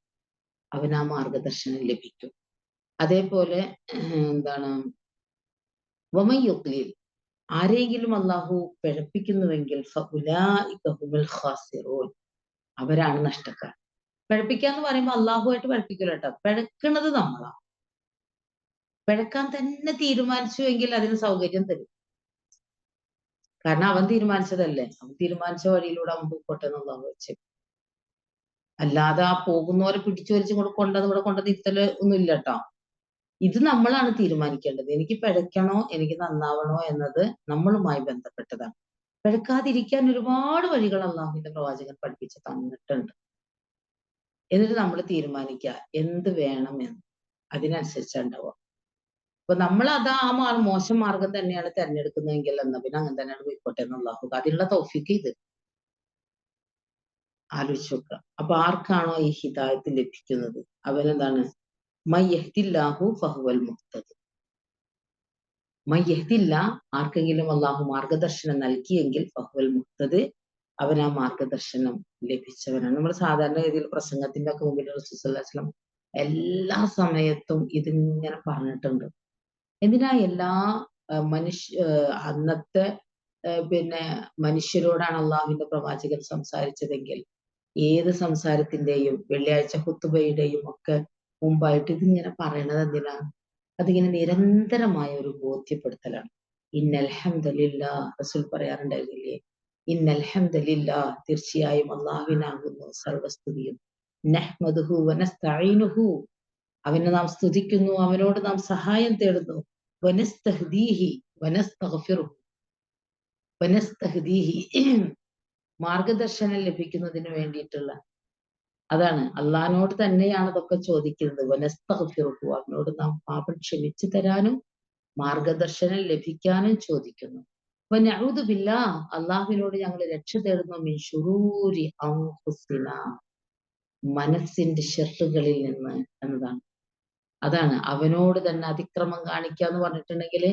അവന് ആ മാർഗദർശനം ലഭിക്കും. അതേപോലെ എന്താണ്, വമൻ യുദ്ലിൽ, ആരെങ്കിലും അള്ളാഹു പിഴപ്പിക്കുന്നുവെങ്കിൽ ഫഉലൈക ഹുമുൽ ഖാസിറൂൻ, അവരാണ് നഷ്ടക്കാർ. പിഴപ്പിക്കാന്ന് പറയുമ്പോൾ അള്ളാഹുമായിട്ട് പിഴപ്പിക്കില്ല കേട്ടോ, പിഴക്കണത് നമ്മളാണ്. പിഴക്കാൻ തന്നെ തീരുമാനിച്ചുവെങ്കിൽ അതിന് സൗകര്യം തരും. കാരണം അവൻ തീരുമാനിച്ചതല്ലേ, അവൻ തീരുമാനിച്ച വഴിയിലൂടെ അവൻ പോയിക്കോട്ടെ എന്നുള്ളതാണ് വെച്ച്. അല്ലാതെ ആ പോകുന്നവരെ പിടിച്ചു വലിച്ചും കൂടെ ഇവിടെ കൊണ്ടത് ഇരുത്തല് ഒന്നുമില്ല കേട്ടോ. ഇത് നമ്മളാണ് തീരുമാനിക്കേണ്ടത്. എനിക്ക് പിഴയ്ക്കണോ എനിക്ക് നന്നാവണോ എന്നത് നമ്മളുമായി ബന്ധപ്പെട്ടതാണ്. പിഴക്കാതിരിക്കാൻ ഒരുപാട് വഴികൾ അള്ളാഹുവിന്റെ പ്രവാചകൻ പഠിപ്പിച്ച് തന്നിട്ടുണ്ട്. എന്നിട്ട് നമ്മൾ തീരുമാനിക്കുക എന്ത് വേണമെന്ന്, അതിനനുസരിച്ച് ഉണ്ടാവുക. അപ്പൊ നമ്മൾ അത് ആ മോശം മാർഗം തന്നെയാണ് തെരഞ്ഞെടുക്കുന്നതെങ്കിൽ എന്നാ പിന്നെ അങ്ങനെ തന്നെയാണ് പോയിക്കോട്ടെ എന്നുള്ള അതിനുള്ള തൗഫീക്ക് ഇത് ആലോചിച്ച് നോക്കുക. അപ്പൊ ആർക്കാണോ ഈ ഹിദായത്ത് ലഭിക്കുന്നത് അവനെന്താണ്, മയ്യഹ്ദില്ലാഹു ഫഹുവൽ മുഹ്തദി. മയ്യഹ്ദില്ല, ആർക്കെങ്കിലും അള്ളാഹു മാർഗദർശനം നൽകിയെങ്കിൽ ഫഹുവൽ മുഹ്തദി, അവൻ ആ മാർഗദർശനം ലഭിച്ചവനാണ്. നമ്മൾ സാധാരണ രീതിയിൽ പ്രസംഗത്തിന്റെ ഒക്കെ മുമ്പിൽ റസൂലുള്ളാഹി സ്വല്ലല്ലാഹു അലൈഹി വസല്ലം എല്ലാ സമയത്തും ഇതിങ്ങനെ പറഞ്ഞിട്ടുണ്ട്. എന്തിനാ എല്ലാ അന്നത്തെ പിന്നെ മനുഷ്യരോടാണ് അള്ളാഹുവിന്റെ പ്രവാചകൻ സംസാരിച്ചതെങ്കിൽ ഏത് സംസാരത്തിന്റെയും വെള്ളിയാഴ്ച ഖുത്ബയുടെയും ഒക്കെ മുമ്പായിട്ട് ഇതിങ്ങനെ പറയണത് എന്തിനാ? അതിങ്ങനെ നിരന്തരമായ ഒരു ബോധ്യപ്പെടുത്തലാണ്. ഇന്നൽ ഹംദലില്ലാഹ്, റസൂൽ പറയാറുണ്ടായിരുന്നില്ലേ, ഇന്നൽ ഹംദലില്ലാഹ്, തീർച്ചയായും അള്ളാഹുവിനാകുന്നു സർവസ്തുതിയും, നഹ്മദുഹു വനസ്തഈനുഹു, അവനെ നാം സ്തുതിക്കുന്നു, അവനോട് നാം സഹായം തേടുന്നു. വനസ്തഹ്ദീഹി വനസ്തഗ്ഫിറുഹു വനസ്തഹ്ദീഹി, മാർഗദർശനം ലഭിക്കുന്നതിന് വേണ്ടിയിട്ടുള്ള, അതാണ് അള്ളഹാനോട് തന്നെയാണ് അതൊക്കെ ചോദിക്കുന്നത്. വനസ്തഗ്ഫിറുഹു, അവനോട് നാം പാപം ക്ഷമിച്ചു തരാനും മാർഗദർശനം ലഭിക്കാനും ചോദിക്കുന്നു. വനഊദു ബില്ലാഹ്, അള്ളാഹുവിനോട് ഞങ്ങൾ രക്ഷ തേടുന്നു. മിൻ ശുറൂരി അൻഫുസിനാ, മനസ്സിന്റെ ഷെറുകളിൽ നിന്ന് എന്നതാണ്. അതാണ് അവനോട് തന്നെ അതിക്രമം കാണിക്കുക എന്ന് പറഞ്ഞിട്ടുണ്ടെങ്കിൽ,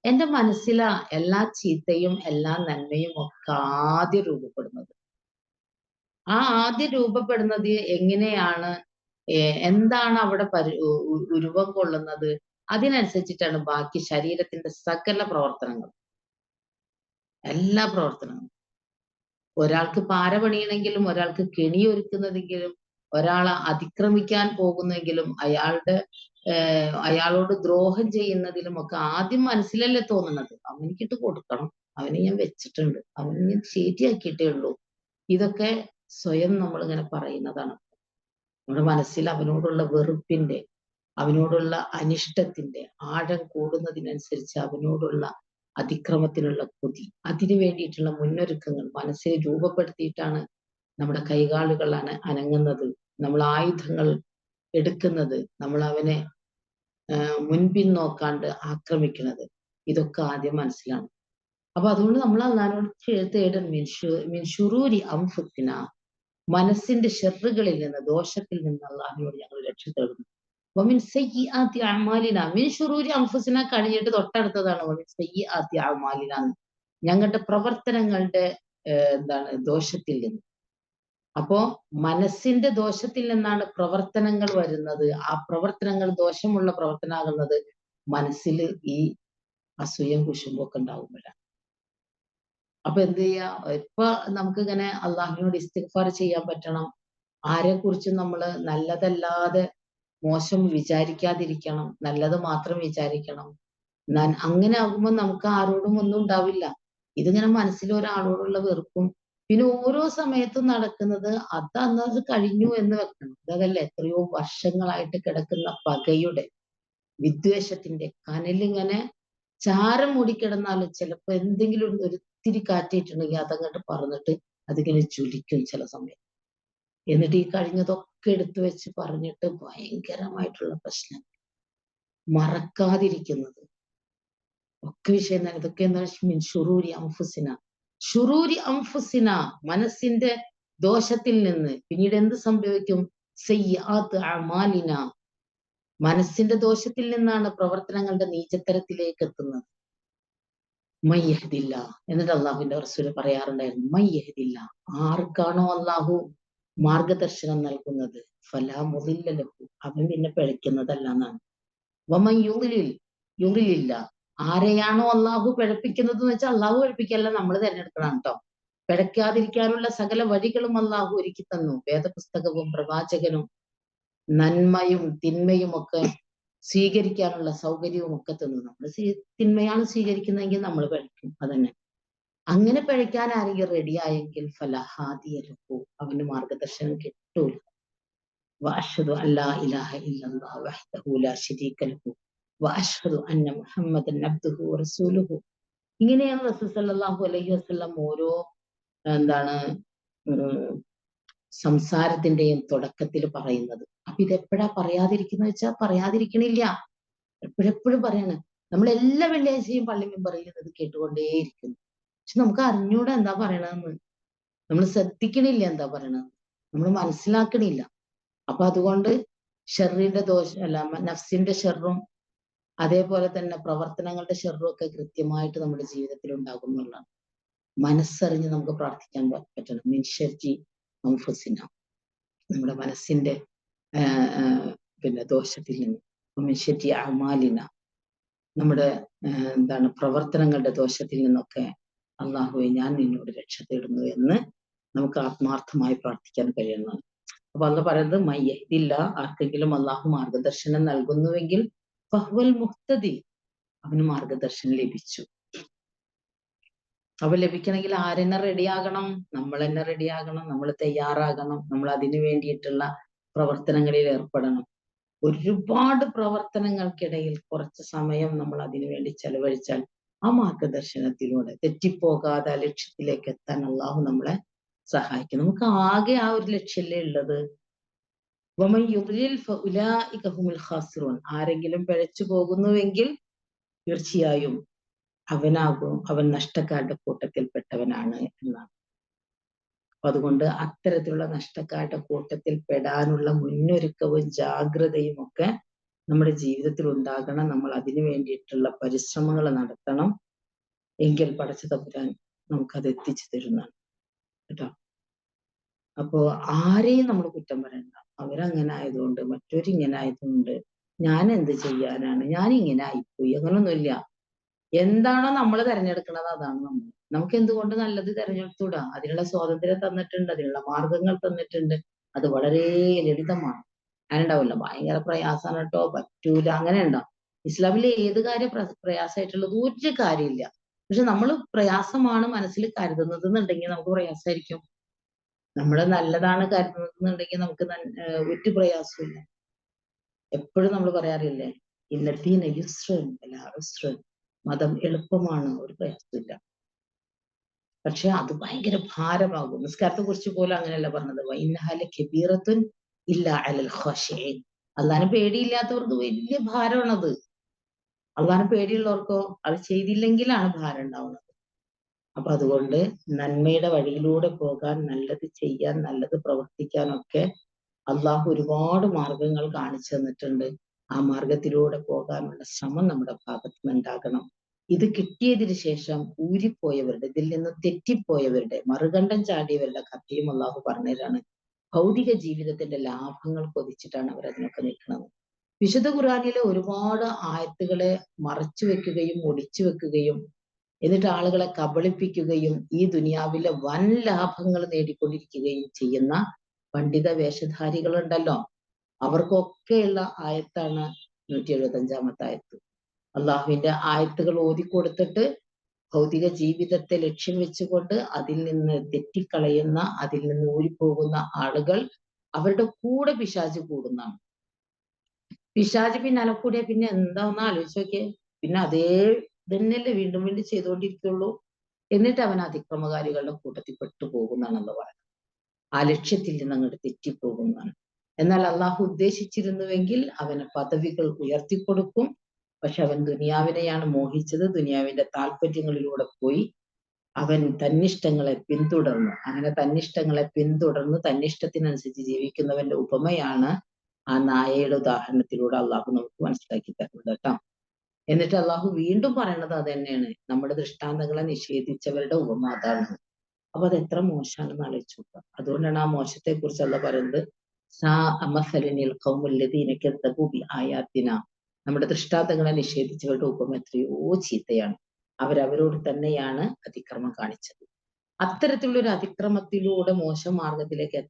എന്റെ മനസ്സിലാ എല്ലാ ചീത്തയും എല്ലാ നന്മയും ഒക്കെ ആദ്യം രൂപപ്പെടുന്നത്. ആ ആദ്യം രൂപപ്പെടുന്നത് എങ്ങനെയാണ്, എന്താണ് അവിടെ ഉരുവം കൊള്ളുന്നത്, അതിനനുസരിച്ചിട്ടാണ് ബാക്കി ശരീരത്തിന്റെ സകല പ്രവർത്തനങ്ങളും, എല്ലാ പ്രവർത്തനങ്ങളും. ഒരാൾക്ക് പാര പണിയണമെങ്കിലും, ഒരാൾക്ക് കെണി ഒരുക്കുന്നതെങ്കിലും, ഒരാളെ അതിക്രമിക്കാൻ പോകുന്നെങ്കിലും, അയാളോട് ദ്രോഹം ചെയ്യുന്നതിലും ഒക്കെ ആദ്യം മനസ്സിലല്ലേ തോന്നുന്നത്. അവനിക്കിട്ട് കൊടുക്കണം, അവനെ ഞാൻ വെച്ചിട്ടുണ്ട്, അവനെ ഞാൻ ശരിയാക്കിയിട്ടേ ഉള്ളൂ. ഇതൊക്കെ സ്വയം നമ്മളിങ്ങനെ പറയുന്നതാണ്. നമ്മുടെ മനസ്സിൽ അവനോടുള്ള വെറുപ്പിന്റെ, അവനോടുള്ള അനിഷ്ടത്തിന്റെ ആഴം കൂടുന്നതിനനുസരിച്ച് അവനോടുള്ള അതിക്രമത്തിനുള്ള കൊതി, അതിനു വേണ്ടിയിട്ടുള്ള മുന്നൊരുക്കങ്ങൾ മനസ്സിൽ രൂപപ്പെടുത്തിയിട്ടാണ് നമ്മുടെ കൈകാലുകൾ അനങ്ങുന്നത്, നമ്മൾ ആയുധങ്ങൾ എടുക്കുന്നത്, നമ്മൾ അവനെ മുൻപിൻ നോക്കാണ്ട് ആക്രമിക്കുന്നത്. ഇതൊക്കെ ആദ്യം മനസ്സിലാണ്. അപ്പൊ അതുകൊണ്ട് നമ്മൾ അള്ളാഹിനോട് തേടും, മിൻ ശുറൂരി അൻഫുസിന, മനസ്സിന്റെ ഷെറുകളിൽ നിന്ന്, ദോഷത്തിൽ നിന്ന് അള്ളാഹിനോട് ഞങ്ങൾ രക്ഷ തേടുന്നു. വമിൻ സയ്യിആതി അഅ്മാലിന, മിൻ ശുറൂരി അൻഫുസിന കഴിഞ്ഞിട്ട് തൊട്ടടുത്തതാണ് വമിൻ സയ്യിആതി അഅ്മാലിന, ഞങ്ങളുടെ പ്രവർത്തനങ്ങളുടെ ദോഷത്തിൽ നിന്ന്. അപ്പോ മനസ്സിന്റെ ദോഷത്തിൽ നിന്നാണ് പ്രവർത്തനങ്ങൾ വരുന്നത്. ആ പ്രവർത്തനങ്ങൾ ദോഷമുള്ള പ്രവർത്തനമാകുന്നത് മനസ്സിൽ ഈ അസൂയം കുശുമ്പൊക്കെ ഉണ്ടാകുമ്പോഴാണ്. അപ്പൊ എന്ത് ചെയ്യാ, ഇപ്പൊ നമുക്കിങ്ങനെ അള്ളാഹുവിനോട് ഇസ്തിഗ്ഫാർ ചെയ്യാൻ പറ്റണം. ആരെ കുറിച്ചും നമ്മള് നല്ലതല്ലാതെ മോശം വിചാരിക്കാതിരിക്കണം, നല്ലത് മാത്രം വിചാരിക്കണം. അങ്ങനെ ആകുമ്പോൾ നമുക്ക് ആരോടും ഒന്നും ഉണ്ടാവില്ല. ഇതിങ്ങനെ മനസ്സിൽ ഒരാളോടുള്ള വെറുപ്പും, പിന്നെ ഓരോ സമയത്തും നടക്കുന്നത് അത് കഴിഞ്ഞു എന്ന് വെക്കണം. അതല്ല, എത്രയോ വർഷങ്ങളായിട്ട് കിടക്കുന്ന പകയുടെ, വിദ്വേഷത്തിന്റെ കനലിങ്ങനെ ചാരം മൂടിക്കിടന്നാലും ചിലപ്പോ എന്തെങ്കിലും ഒരിത്തിരി കാറ്റിട്ടുണ്ടെങ്കിൽ അതങ്ങോട്ട് പറന്നിട്ട് അതിങ്ങനെ ജ്വലിക്കും ചില സമയം. എന്നിട്ട് ഈ കഴിഞ്ഞതൊക്കെ എടുത്തു വെച്ച് പറഞ്ഞിട്ട് ഭയങ്കരമായിട്ടുള്ള പ്രശ്നം, മറക്കാതിരിക്കുന്നത് ഒക്കെ വിഷയം തന്നെ. ഇതൊക്കെ എന്താണ്? ഷുറൂരി അൻഫുസിന, ഷുറൂരി അൻഫുസിന, മനസ്സിന്റെ ദോഷത്തിൽ നിന്ന്. പിന്നീട് എന്ത് സംഭവിക്കും? സയ്യിആത്ത് അഅ്മാലിന, മനസ്സിന്റെ ദോഷത്തിൽ നിന്നാണ് പ്രവർത്തനങ്ങളുടെ നീചത്തരത്തിലേക്ക് എത്തുന്നത്. മയ്യഹ്ദില്ല, എന്നിട്ട് അള്ളാഹുവിന്റെ റസൂല് പറയാറുണ്ടായിരുന്നു, മയ്യഹ്ദില്ല, ആർക്കാണോ അള്ളാഹു മാർഗദർശനം നൽകുന്നത്, ഫലാ മുദില്ല ലഹു, അവൻ പിന്നെ പിഴയ്ക്കുന്നതല്ല എന്നാണ്. വമൻ യുളിലില്ല, ആരെയാണോ അള്ളാഹു പിഴപ്പിക്കുന്നത് എന്ന് വെച്ചാൽ അള്ളാഹു പിഴപ്പിക്കല്ല, നമ്മൾ തിരഞ്ഞെടുക്കണം കേട്ടോ. പിഴയ്ക്കാതിരിക്കാനുള്ള സകല വഴികളും അള്ളാഹു ഒരുക്കി തന്നു. വേദപുസ്തകവും പ്രവാചകനും നന്മയും തിന്മയും ഒക്കെ സ്വീകരിക്കാനുള്ള സൗകര്യവും ഒക്കെ തന്നു. നമ്മൾ തിന്മയാണ് സ്വീകരിക്കുന്നതെങ്കിൽ നമ്മൾ പിഴയ്ക്കും, അതന്നെ. അങ്ങനെ പിഴയ്ക്കാൻ ആരെങ്കിലും റെഡിയായെങ്കിൽ ഫലഹാദിയ ലഹു, അവന് മാർഗദർശനം കിട്ടൂല. വഅശ്ഹദു അല്ലാ ഇലാഹ ഇല്ലല്ലാഹു വഹ്ദഹു ലാ ശരീക ലഹു വഅശ്ഹദു അന്ന മുഹമ്മദൻ അബ്ദുഹു വറസൂലുഹു. ഇങ്ങനെയാണ് റസൂൽ സല്ലല്ലാഹു അലൈഹി വസല്ലം ഓരോ സംസാരത്തിന്റെയും തുടക്കത്തിൽ പറയുന്നത്. അപ്പൊ ഇതെപ്പോഴാ പറയാതിരിക്കുന്നത് വെച്ചാൽ പറയാതിരിക്കണില്ല, എപ്പോഴെപ്പോഴും പറയണം. നമ്മൾ എല്ലാ വെള്ളിയാഴ്ചയും പള്ളി മെമ്പറിൽ ഇത് കേട്ടുകൊണ്ടേയിരിക്കുന്നു. പക്ഷെ നമുക്ക് അറിഞ്ഞൂടെ എന്താ പറയണമെന്ന്, നമ്മൾ ശ്രദ്ധിക്കണില്ല എന്താ പറയണമെന്ന്, നമ്മൾ മനസ്സിലാക്കണില്ല. അപ്പൊ അതുകൊണ്ട് ഷെറിന്റെ നഫ്സിന്റെ ഷെറും അതേപോലെ തന്നെ പ്രവർത്തനങ്ങളുടെ ഷെറും ഒക്കെ കൃത്യമായിട്ട് നമ്മുടെ ജീവിതത്തിൽ ഉണ്ടാകും എന്നുള്ളതാണ്. മനസ്സറിഞ്ഞ് നമുക്ക് പ്രാർത്ഥിക്കാൻ പറ്റണം. മിൻ ശർരി അൻഫുസിന, നമ്മുടെ മനസ്സിന്റെ ദോഷത്തിൽ നിന്ന്. മിൻ ശർരി അഅ്മാലിന, നമ്മുടെ പ്രവർത്തനങ്ങളുടെ ദോഷത്തിൽ നിന്നൊക്കെ അള്ളാഹുവെ ഞാൻ നിന്നോട് രക്ഷ തേടുന്നു എന്ന് നമുക്ക് ആത്മാർത്ഥമായി പ്രാർത്ഥിക്കാൻ കഴിയുന്നതാണ്. അപ്പൊ അള്ളാഹ് പറയുന്നത് മയ്യഹ്ദില്ല, ആർക്കെങ്കിലും അള്ളാഹു മാർഗദർശനം നൽകുന്നുവെങ്കിൽ ഫഹ്വൽ മുഹ്തദി, അവന് മാർഗദർശനം ലഭിച്ചു. അപ്പൊ ലഭിക്കണമെങ്കിൽ ആരെന്നെ റെഡിയാകണം? നമ്മൾ തന്നെ റെഡിയാകണം, നമ്മൾ തയ്യാറാകണം, നമ്മൾ അതിനു വേണ്ടിയിട്ടുള്ള പ്രവർത്തനങ്ങളിൽ ഏർപ്പെടണം. ഒരുപാട് പ്രവർത്തനങ്ങൾക്കിടയിൽ കുറച്ച് സമയം നമ്മൾ അതിനു വേണ്ടി ചെലവഴിച്ചാൽ ആ മാർഗദർശനത്തിലൂടെ തെറ്റിപ്പോകാതെ ആ ലക്ഷ്യത്തിലേക്ക് എത്താൻ അള്ളാഹു നമ്മളെ സഹായിക്കും. നമുക്ക് ആകെ ആ ഒരു ലക്ഷ്യമല്ലേ ഉള്ളത്. വമൻ യുദ്ലിൽ ഫഉലൈക ഹുമുൽ ഖാസിറൂൻ. ആരെങ്കിലും പിഴച്ചു പോകുന്നുവെങ്കിൽ തീർച്ചയായും അവൻ നഷ്ടക്കാരുടെ കൂട്ടത്തിൽപ്പെട്ടവനാണ് എന്നാണ്. അപ്പൊ അതുകൊണ്ട് അത്തരത്തിലുള്ള നഷ്ടക്കാരുടെ കൂട്ടത്തിൽ പെടാനുള്ള മുന്നൊരുക്കവും ജാഗ്രതയും ഒക്കെ നമ്മുടെ ജീവിതത്തിൽ ഉണ്ടാകണം. നമ്മൾ അതിനു വേണ്ടിയിട്ടുള്ള പരിശ്രമങ്ങൾ നടത്തണം. എങ്കിൽ പടച്ച തമ്പുരാൻ നമുക്കത് എത്തിച്ചു തരുന്നതാണ് കേട്ടോ. അപ്പോ ആരെയും നമ്മൾ കുറ്റം പറയണ്ട. അവരങ്ങനെ ആയതുകൊണ്ട്, മറ്റൊരിങ്ങനെ ആയതുകൊണ്ട് ഞാൻ എന്ത് ചെയ്യാനാണ്, ഞാൻ ഇങ്ങനെ ആയിപ്പോയി, അങ്ങനൊന്നുമില്ല. എന്താണോ നമ്മൾ തിരഞ്ഞെടുക്കുന്നത് അതാണ് നമ്മൾ. നമുക്ക് എന്തുകൊണ്ട് നല്ലത് തിരഞ്ഞെടുത്തൂടാ? അതിനുള്ള സ്വാതന്ത്ര്യം തന്നിട്ടുണ്ട്, അതിനുള്ള മാർഗങ്ങൾ തന്നിട്ടുണ്ട്. അത് വളരെ ലളിതമാണ്. അങ്ങനെ ഉണ്ടാവില്ല ഭയങ്കര പ്രയാസമാണ് കേട്ടോ, പറ്റൂല, അങ്ങനെ ഉണ്ടാവും. ഇസ്ലാമിൽ ഏത് കാര്യം പ്രയാസമായിട്ടുള്ളത് ഒരു കാര്യമില്ല. പക്ഷെ നമ്മൾ പ്രയാസമാണ് മനസ്സിൽ കരുതുന്നത് എന്നുണ്ടെങ്കിൽ നമുക്ക് പ്രയാസമായിരിക്കും. നമ്മൾ നല്ലതാണ് കരുതുന്നത് എന്നുണ്ടെങ്കിൽ നമുക്ക് ഒരു പ്രയാസമില്ല. എപ്പോഴും നമ്മൾ പറയാറില്ലേ, ഇന്നത്തീന യുസ്രൻ അല്ല ഉസ്രൻ, മതം എളുപ്പമാണ്, ഒരു പ്രയാസമില്ല. പക്ഷെ അത് ഭയങ്കര ഭാരമാകും. നിസ്കാരത്തെ കുറിച്ച് പോലും അങ്ങനെയല്ല പറഞ്ഞത്. വഇന്നഹ ലകബീറത്തുൻ ഇല്ലാ അലൽ ഖാശിഈൻ. അള്ളാഹിനെ പേടിയില്ലാത്തവർക്ക് വലിയ ഭാരമാണത്. അള്ളാഹിനെ പേടിയുള്ളവർക്കോ അത് ചെയ്തില്ലെങ്കിലാണ് ഭാരം ഉണ്ടാവുന്നത്. അപ്പൊ അതുകൊണ്ട് നന്മയുടെ വഴിയിലൂടെ പോകാൻ, നല്ലത് ചെയ്യാൻ, നല്ലത് പ്രവർത്തിക്കാനൊക്കെ അള്ളാഹു ഒരുപാട് മാർഗങ്ങൾ കാണിച്ചു തന്നിട്ടുണ്ട്. ആ മാർഗത്തിലൂടെ പോകാനുള്ള ശ്രമം നമ്മുടെ ഭാഗത്ത് നിന്നുണ്ടാകണം. ഇത് കിട്ടിയതിനു ശേഷം ഊരിപ്പോയവരുടെ, ഇതിൽ നിന്ന് തെറ്റിപ്പോയവരുടെ, മറുകണ്ഠം ചാടിയവരുടെ കഥയും അള്ളാഹു പറഞ്ഞതാണ്. ഭൗതിക ജീവിതത്തിന്റെ ലാഭങ്ങൾ കൊതിച്ചിട്ടാണ് അവരതിനൊക്കെ നിൽക്കുന്നത്. വിശുദ്ധ ഖുർആനിലെ ഒരുപാട് ആയത്തുകളെ മറച്ചു വെക്കുകയും ഒളിച്ചു വെക്കുകയും എന്നിട്ട് ആളുകളെ കബളിപ്പിക്കുകയും ഈ ദുനിയാവിലെ വൻ ലാഭങ്ങൾ നേടിക്കൊണ്ടിരിക്കുകയും ചെയ്യുന്ന പണ്ഡിത വേഷധാരികളുണ്ടല്ലോ. അവർക്കൊക്കെയുള്ള ആയത്താണ് 175-ാമത്തെ ആയത്ത്. അള്ളാഹുവിന്റെ ആയത്തുകൾ ഓതിക്കൊടുത്തിട്ട് ഭൗതിക ജീവിതത്തെ ലക്ഷ്യം വെച്ചുകൊണ്ട് അതിൽ നിന്ന് തെറ്റിക്കളയുന്ന, അതിൽ നിന്ന് ഊരിപ്പോകുന്ന ആളുകൾ, അവരുടെ കൂടെ പിശാച് കൂടുന്നതാണ്. പിശാച് പിന്നാലെ കൂടിയ പിന്നെ എന്താ ഒന്ന് ആലോചിച്ച് നോക്കിയേ. പിന്നെ അതേ തന്നെയല്ലേ വീണ്ടും വീണ്ടും ചെയ്തുകൊണ്ടിരിക്കുള്ളൂ. എന്നിട്ട് അവൻ അതിക്രമകാരികളുടെ കൂട്ടത്തിൽ പെട്ടുപോകുന്നതാണെന്ന് പറയുന്നത്. ആ ലക്ഷ്യത്തിൽ നിന്ന് അങ്ങോട്ട് തെറ്റിപ്പോകുന്നതാണ്. എന്നാൽ അള്ളാഹു ഉദ്ദേശിച്ചിരുന്നുവെങ്കിൽ അവന് പദവികൾ ഉയർത്തിക്കൊടുക്കും. പക്ഷെ അവൻ ദുനിയാവിനെയാണ് മോഹിച്ചത്. ദുനിയാവിന്റെ താല്പര്യങ്ങളിലൂടെ പോയി അവൻ തന്നിഷ്ടങ്ങളെ പിന്തുടർന്നു. അങ്ങനെ തന്നിഷ്ടങ്ങളെ പിന്തുടർന്ന് തന്നിഷ്ടത്തിനനുസരിച്ച് ജീവിക്കുന്നവന്റെ ഉപമയാണ് ആ നായയുടെ ഉദാഹരണത്തിലൂടെ അള്ളാഹു നമുക്ക് മനസ്സിലാക്കി തരുന്നത് കേട്ടോ. എന്നിട്ട് അള്ളാഹു വീണ്ടും പറയണത് അത് തന്നെയാണ്. നമ്മുടെ ദൃഷ്ടാന്തങ്ങളെ നിഷേധിച്ചവരുടെ ഉപമ അതാണ്. അപ്പൊ അത് എത്ര മോശമാണെന്ന് ആലോചിച്ചു നോക്കുക. അതുകൊണ്ടാണ് ആ മോശത്തെ കുറിച്ച് അള്ളാഹ് പറയുന്നത്, ആയാത്തിന, നമ്മുടെ ദൃഷ്ടാന്തങ്ങളെ നിഷേധിച്ചവരുടെ ഉപമ എത്രയോ ചീത്തയാണ്. അവരവരോട് തന്നെയാണ് അതിക്രമം കാണിച്ചത്. അത്തരത്തിലുള്ള ഒരു അതിക്രമത്തിലൂടെ മോശം മാർഗത്തിലേക്ക്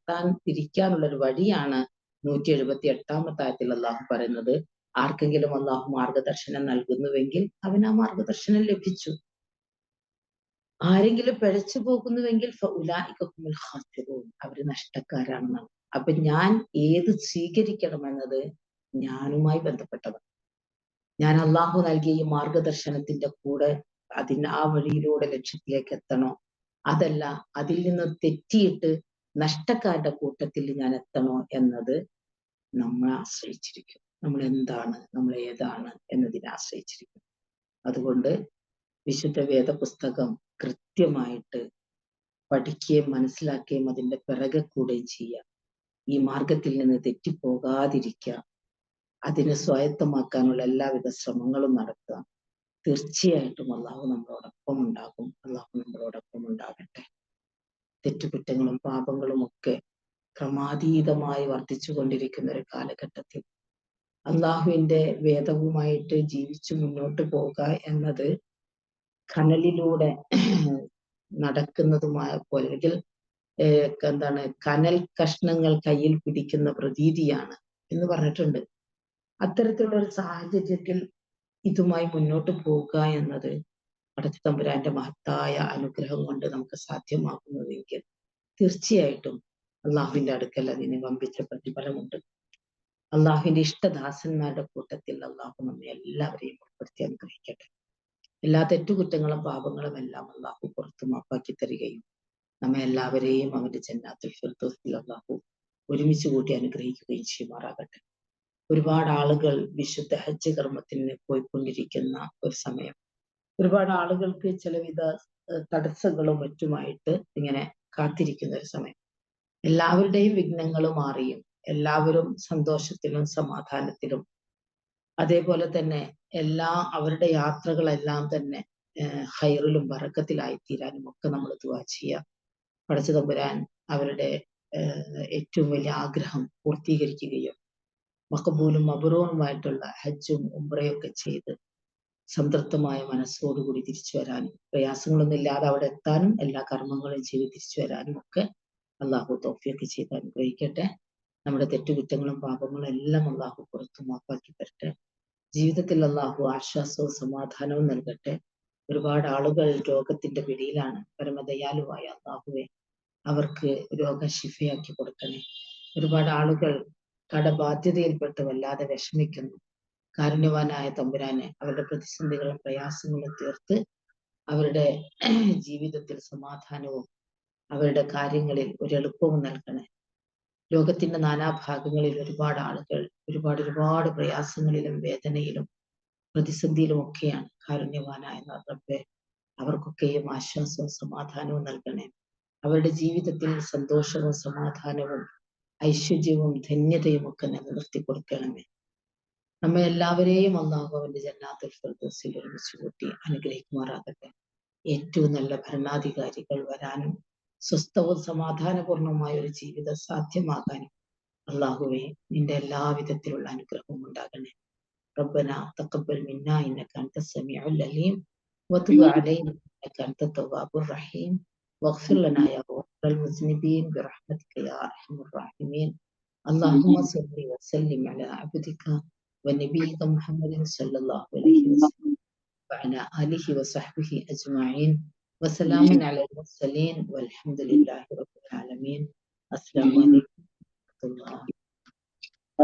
തിരിക്കാനുള്ള ഒരു വഴിയാണ് 178-ാമത്തെ ആയത്തിൽ അള്ളാഹു പറയുന്നത്. ആർക്കെങ്കിലും അള്ളാഹു മാർഗദർശനം നൽകുന്നുവെങ്കിൽ അവന് ആ മാർഗദർശനം ലഭിച്ചു. ആരെങ്കിലും പിഴച്ചു പോകുന്നുവെങ്കിൽ അവര് നഷ്ടക്കാരാണെന്നാണ്. അപ്പൊ ഞാൻ ഏത് സ്വീകരിക്കണമെന്നത് ഞാനുമായി ബന്ധപ്പെട്ടതാണ്. ഞാൻ അള്ളാഹു നൽകിയ ഈ മാർഗദർശനത്തിന്റെ കൂടെ ആ വഴിയിലൂടെ ലക്ഷ്യത്തിലേക്ക് എത്തണോ, അതല്ല അതിൽ നിന്ന് തെറ്റിയിട്ട് നഷ്ടക്കാരുടെ കൂട്ടത്തിൽ ഞാൻ എത്തണോ എന്നത് നമ്മളെ ആശ്രയിച്ചിരിക്കും. നമ്മൾ എന്താണ്, നമ്മൾ ഏതാണ് എന്നതിനെ ആശ്രയിച്ചിരിക്കും. അതുകൊണ്ട് വിശുദ്ധ വേദപുസ്തകം കൃത്യമായിട്ട് പഠിക്കുകയും മനസ്സിലാക്കുകയും അതിന്റെ പിറകെ കൂടുകയും ചെയ്യുക. ഈ മാർഗത്തിൽ നിന്ന് തെറ്റിപ്പോകാതിരിക്കുക. അതിനെ സ്വായത്തമാക്കാനുള്ള എല്ലാവിധ ശ്രമങ്ങളും നടത്തുക. തീർച്ചയായിട്ടും അള്ളാഹു നമ്മളോടൊപ്പം ഉണ്ടാകും. അള്ളാഹു നമ്മളോടൊപ്പം ഉണ്ടാകട്ടെ. തെറ്റുകുറ്റങ്ങളും പാപങ്ങളും ഒക്കെ ക്രമാതീതമായി വർദ്ധിച്ചു കൊണ്ടിരിക്കുന്ന ഒരു കാലഘട്ടത്തിൽ അള്ളാഹുവിന്റെ വേദവുമായിട്ട് ജീവിച്ചു മുന്നോട്ട് പോവുക എന്നത് കനലിലൂടെ നടക്കുന്നതുമായ പോലെ, അല്ലെങ്കിൽ എന്താണ്, കനൽ കഷ്ണങ്ങൾ കയ്യിൽ പിടിക്കുന്ന പ്രതീതിയാണ് എന്ന് പറഞ്ഞിട്ടുണ്ട്. അത്തരത്തിലുള്ള ഒരു സാഹചര്യത്തിൽ ഇതുമായി മുന്നോട്ട് പോവുക എന്നത് പടച്ച തമ്പുരാന്റെ മഹത്തായ അനുഗ്രഹം കൊണ്ട് നമുക്ക് സാധ്യമാകുന്നതെങ്കിൽ തീർച്ചയായിട്ടും അള്ളാഹുവിന്റെ അടുക്കൽ അതിന് വമ്പിച്ച പ്രതിഫലമുണ്ട്. അള്ളാഹുവിന്റെ ഇഷ്ടദാസന്മാരുടെ കൂട്ടത്തിൽ അള്ളാഹു നമ്മെ എല്ലാവരെയും ഉൾപ്പെടുത്തി അനുഗ്രഹിക്കട്ടെ. എല്ലാ തെറ്റുകുറ്റങ്ങളും പാപങ്ങളും എല്ലാം അള്ളാഹു പുറത്തു മാപ്പാക്കി തരികയും നമ്മെ എല്ലാവരെയും അവന്റെ ജന്നാത്തുൽ ഫിർദൗസിൽ അള്ളാഹു ഒരുമിച്ച് കൂട്ടി അനുഗ്രഹിക്കുകയും ചെയ്യുമാറാകട്ടെ. ഒരുപാട് ആളുകൾ വിശുദ്ധ ഹജ്ജ് കർമ്മത്തിന് പോയിക്കൊണ്ടിരിക്കുന്ന ഒരു സമയം. ഒരുപാട് ആളുകൾക്ക് ചിലവിധ തടസ്സങ്ങളും മറ്റുമായിട്ട് ഇങ്ങനെ കാത്തിരിക്കുന്ന ഒരു സമയം. എല്ലാവരുടെയും വിഘ്നങ്ങൾ മാറിയും എല്ലാവരും സന്തോഷത്തിലും സമാധാനത്തിലും അതേപോലെ തന്നെ അവരുടെ യാത്രകളെല്ലാം തന്നെ ഹൈറിലും ബറക്കത്തിലായി തീരാനും ഒക്കെ നമ്മൾ ദുആ ചെയ്യുക. പടച്ച തമ്പുരാൻ അവരുടെ ഏറ്റവും വലിയ ആഗ്രഹം പൂർത്തീകരിക്കുകയും മഖബൂലും മബ്റൂറുമായിട്ടുള്ള ഹജ്ജും ഉംറയൊക്കെ ചെയ്ത് സംതൃപ്തമായ മനസ്സോടുകൂടി തിരിച്ചു വരാനും പ്രയാസങ്ങളൊന്നും ഇല്ലാതെ അവിടെ എത്താനും എല്ലാ കർമ്മങ്ങളും ചെയ്ത് തിരിച്ചു വരാനും ഒക്കെ അള്ളാഹു തൗഫീഖ് ചെയ്ത് അനുഗ്രഹിക്കട്ടെ. നമ്മുടെ തെറ്റുകുറ്റങ്ങളും പാപങ്ങളും എല്ലാം അള്ളാഹു പുറത്തു മാപ്പാക്കി തരട്ടെ. ജീവിതത്തിൽ അള്ളാഹു ആശ്വാസവും സമാധാനവും നൽകട്ടെ. ഒരുപാട് ആളുകൾ രോഗത്തിന്റെ പിടിയിലാണ്. പരമദയാലുവായ അള്ളാഹുവെ അവർക്ക് രോഗം ശിഫയാക്കി കൊടുക്കണേ. ഒരുപാട് ആളുകൾ കടബാധ്യതയിൽപ്പെട്ട് വല്ലാതെ വിഷമിക്കുന്നു. കാരുണ്യവാനായ തമ്പുരാനെ അവരുടെ പ്രതിസന്ധികളും പ്രയാസങ്ങളും തീർത്ത് അവരുടെ ജീവിതത്തിൽ സമാധാനവും അവരുടെ കാര്യങ്ങളിൽ ഒരു എളുപ്പവും നൽകണേ. ലോകത്തിന്റെ നാനാഭാഗങ്ങളിൽ ഒരുപാട് ആളുകൾ ഒരുപാട് പ്രയാസങ്ങളിലും വേദനയിലും പ്രതിസന്ധിയിലും ഒക്കെയാണ്. കാരുണ്യവാനായ റബ്ബേ അവർക്കൊക്കെയും ആശ്വാസവും സമാധാനവും നൽകണേ. അവരുടെ ജീവിതത്തിൽ സന്തോഷവും സമാധാനവും ഐശ്വര്യവും ധന്യതയും ഒക്കെ നിലനിർത്തി കൊടുക്കണമേ. നമ്മെ എല്ലാവരെയും അല്ലാഹു അവന്റെ ജന്നാത്തുൽ ഫിർദൗസിൽ ഒരുമിച്ച് കൂട്ടി അനുഗ്രഹിക്കുമാറാകട്ടെ. ഏറ്റവും നല്ല ഭരണാധികാരികൾ വരാനും സ്വസ്ഥവും സമാധാനപൂർണവുമായ ഒരു ജീവിതം സാധ്യമാകാനും അല്ലാഹുവേ നിന്റെ എല്ലാവിധത്തിലുള്ള അനുഗ്രഹവും ഉണ്ടാകണേ. ربنا تقبل منا إنك أنت السميع العليم وتب علينا إنك أنت التواب الرحيم واغفر لنا يا غفور المذنبين برحمتك يا أرحم الراحمين. اللهم صل وسلم على عبدك ونبيك محمد صلى الله عليه وسلم وعلى آله وصحبه أجمعين وسلام على المرسلين والحمد لله رب العالمين. السلام عليكم ورحمة الله.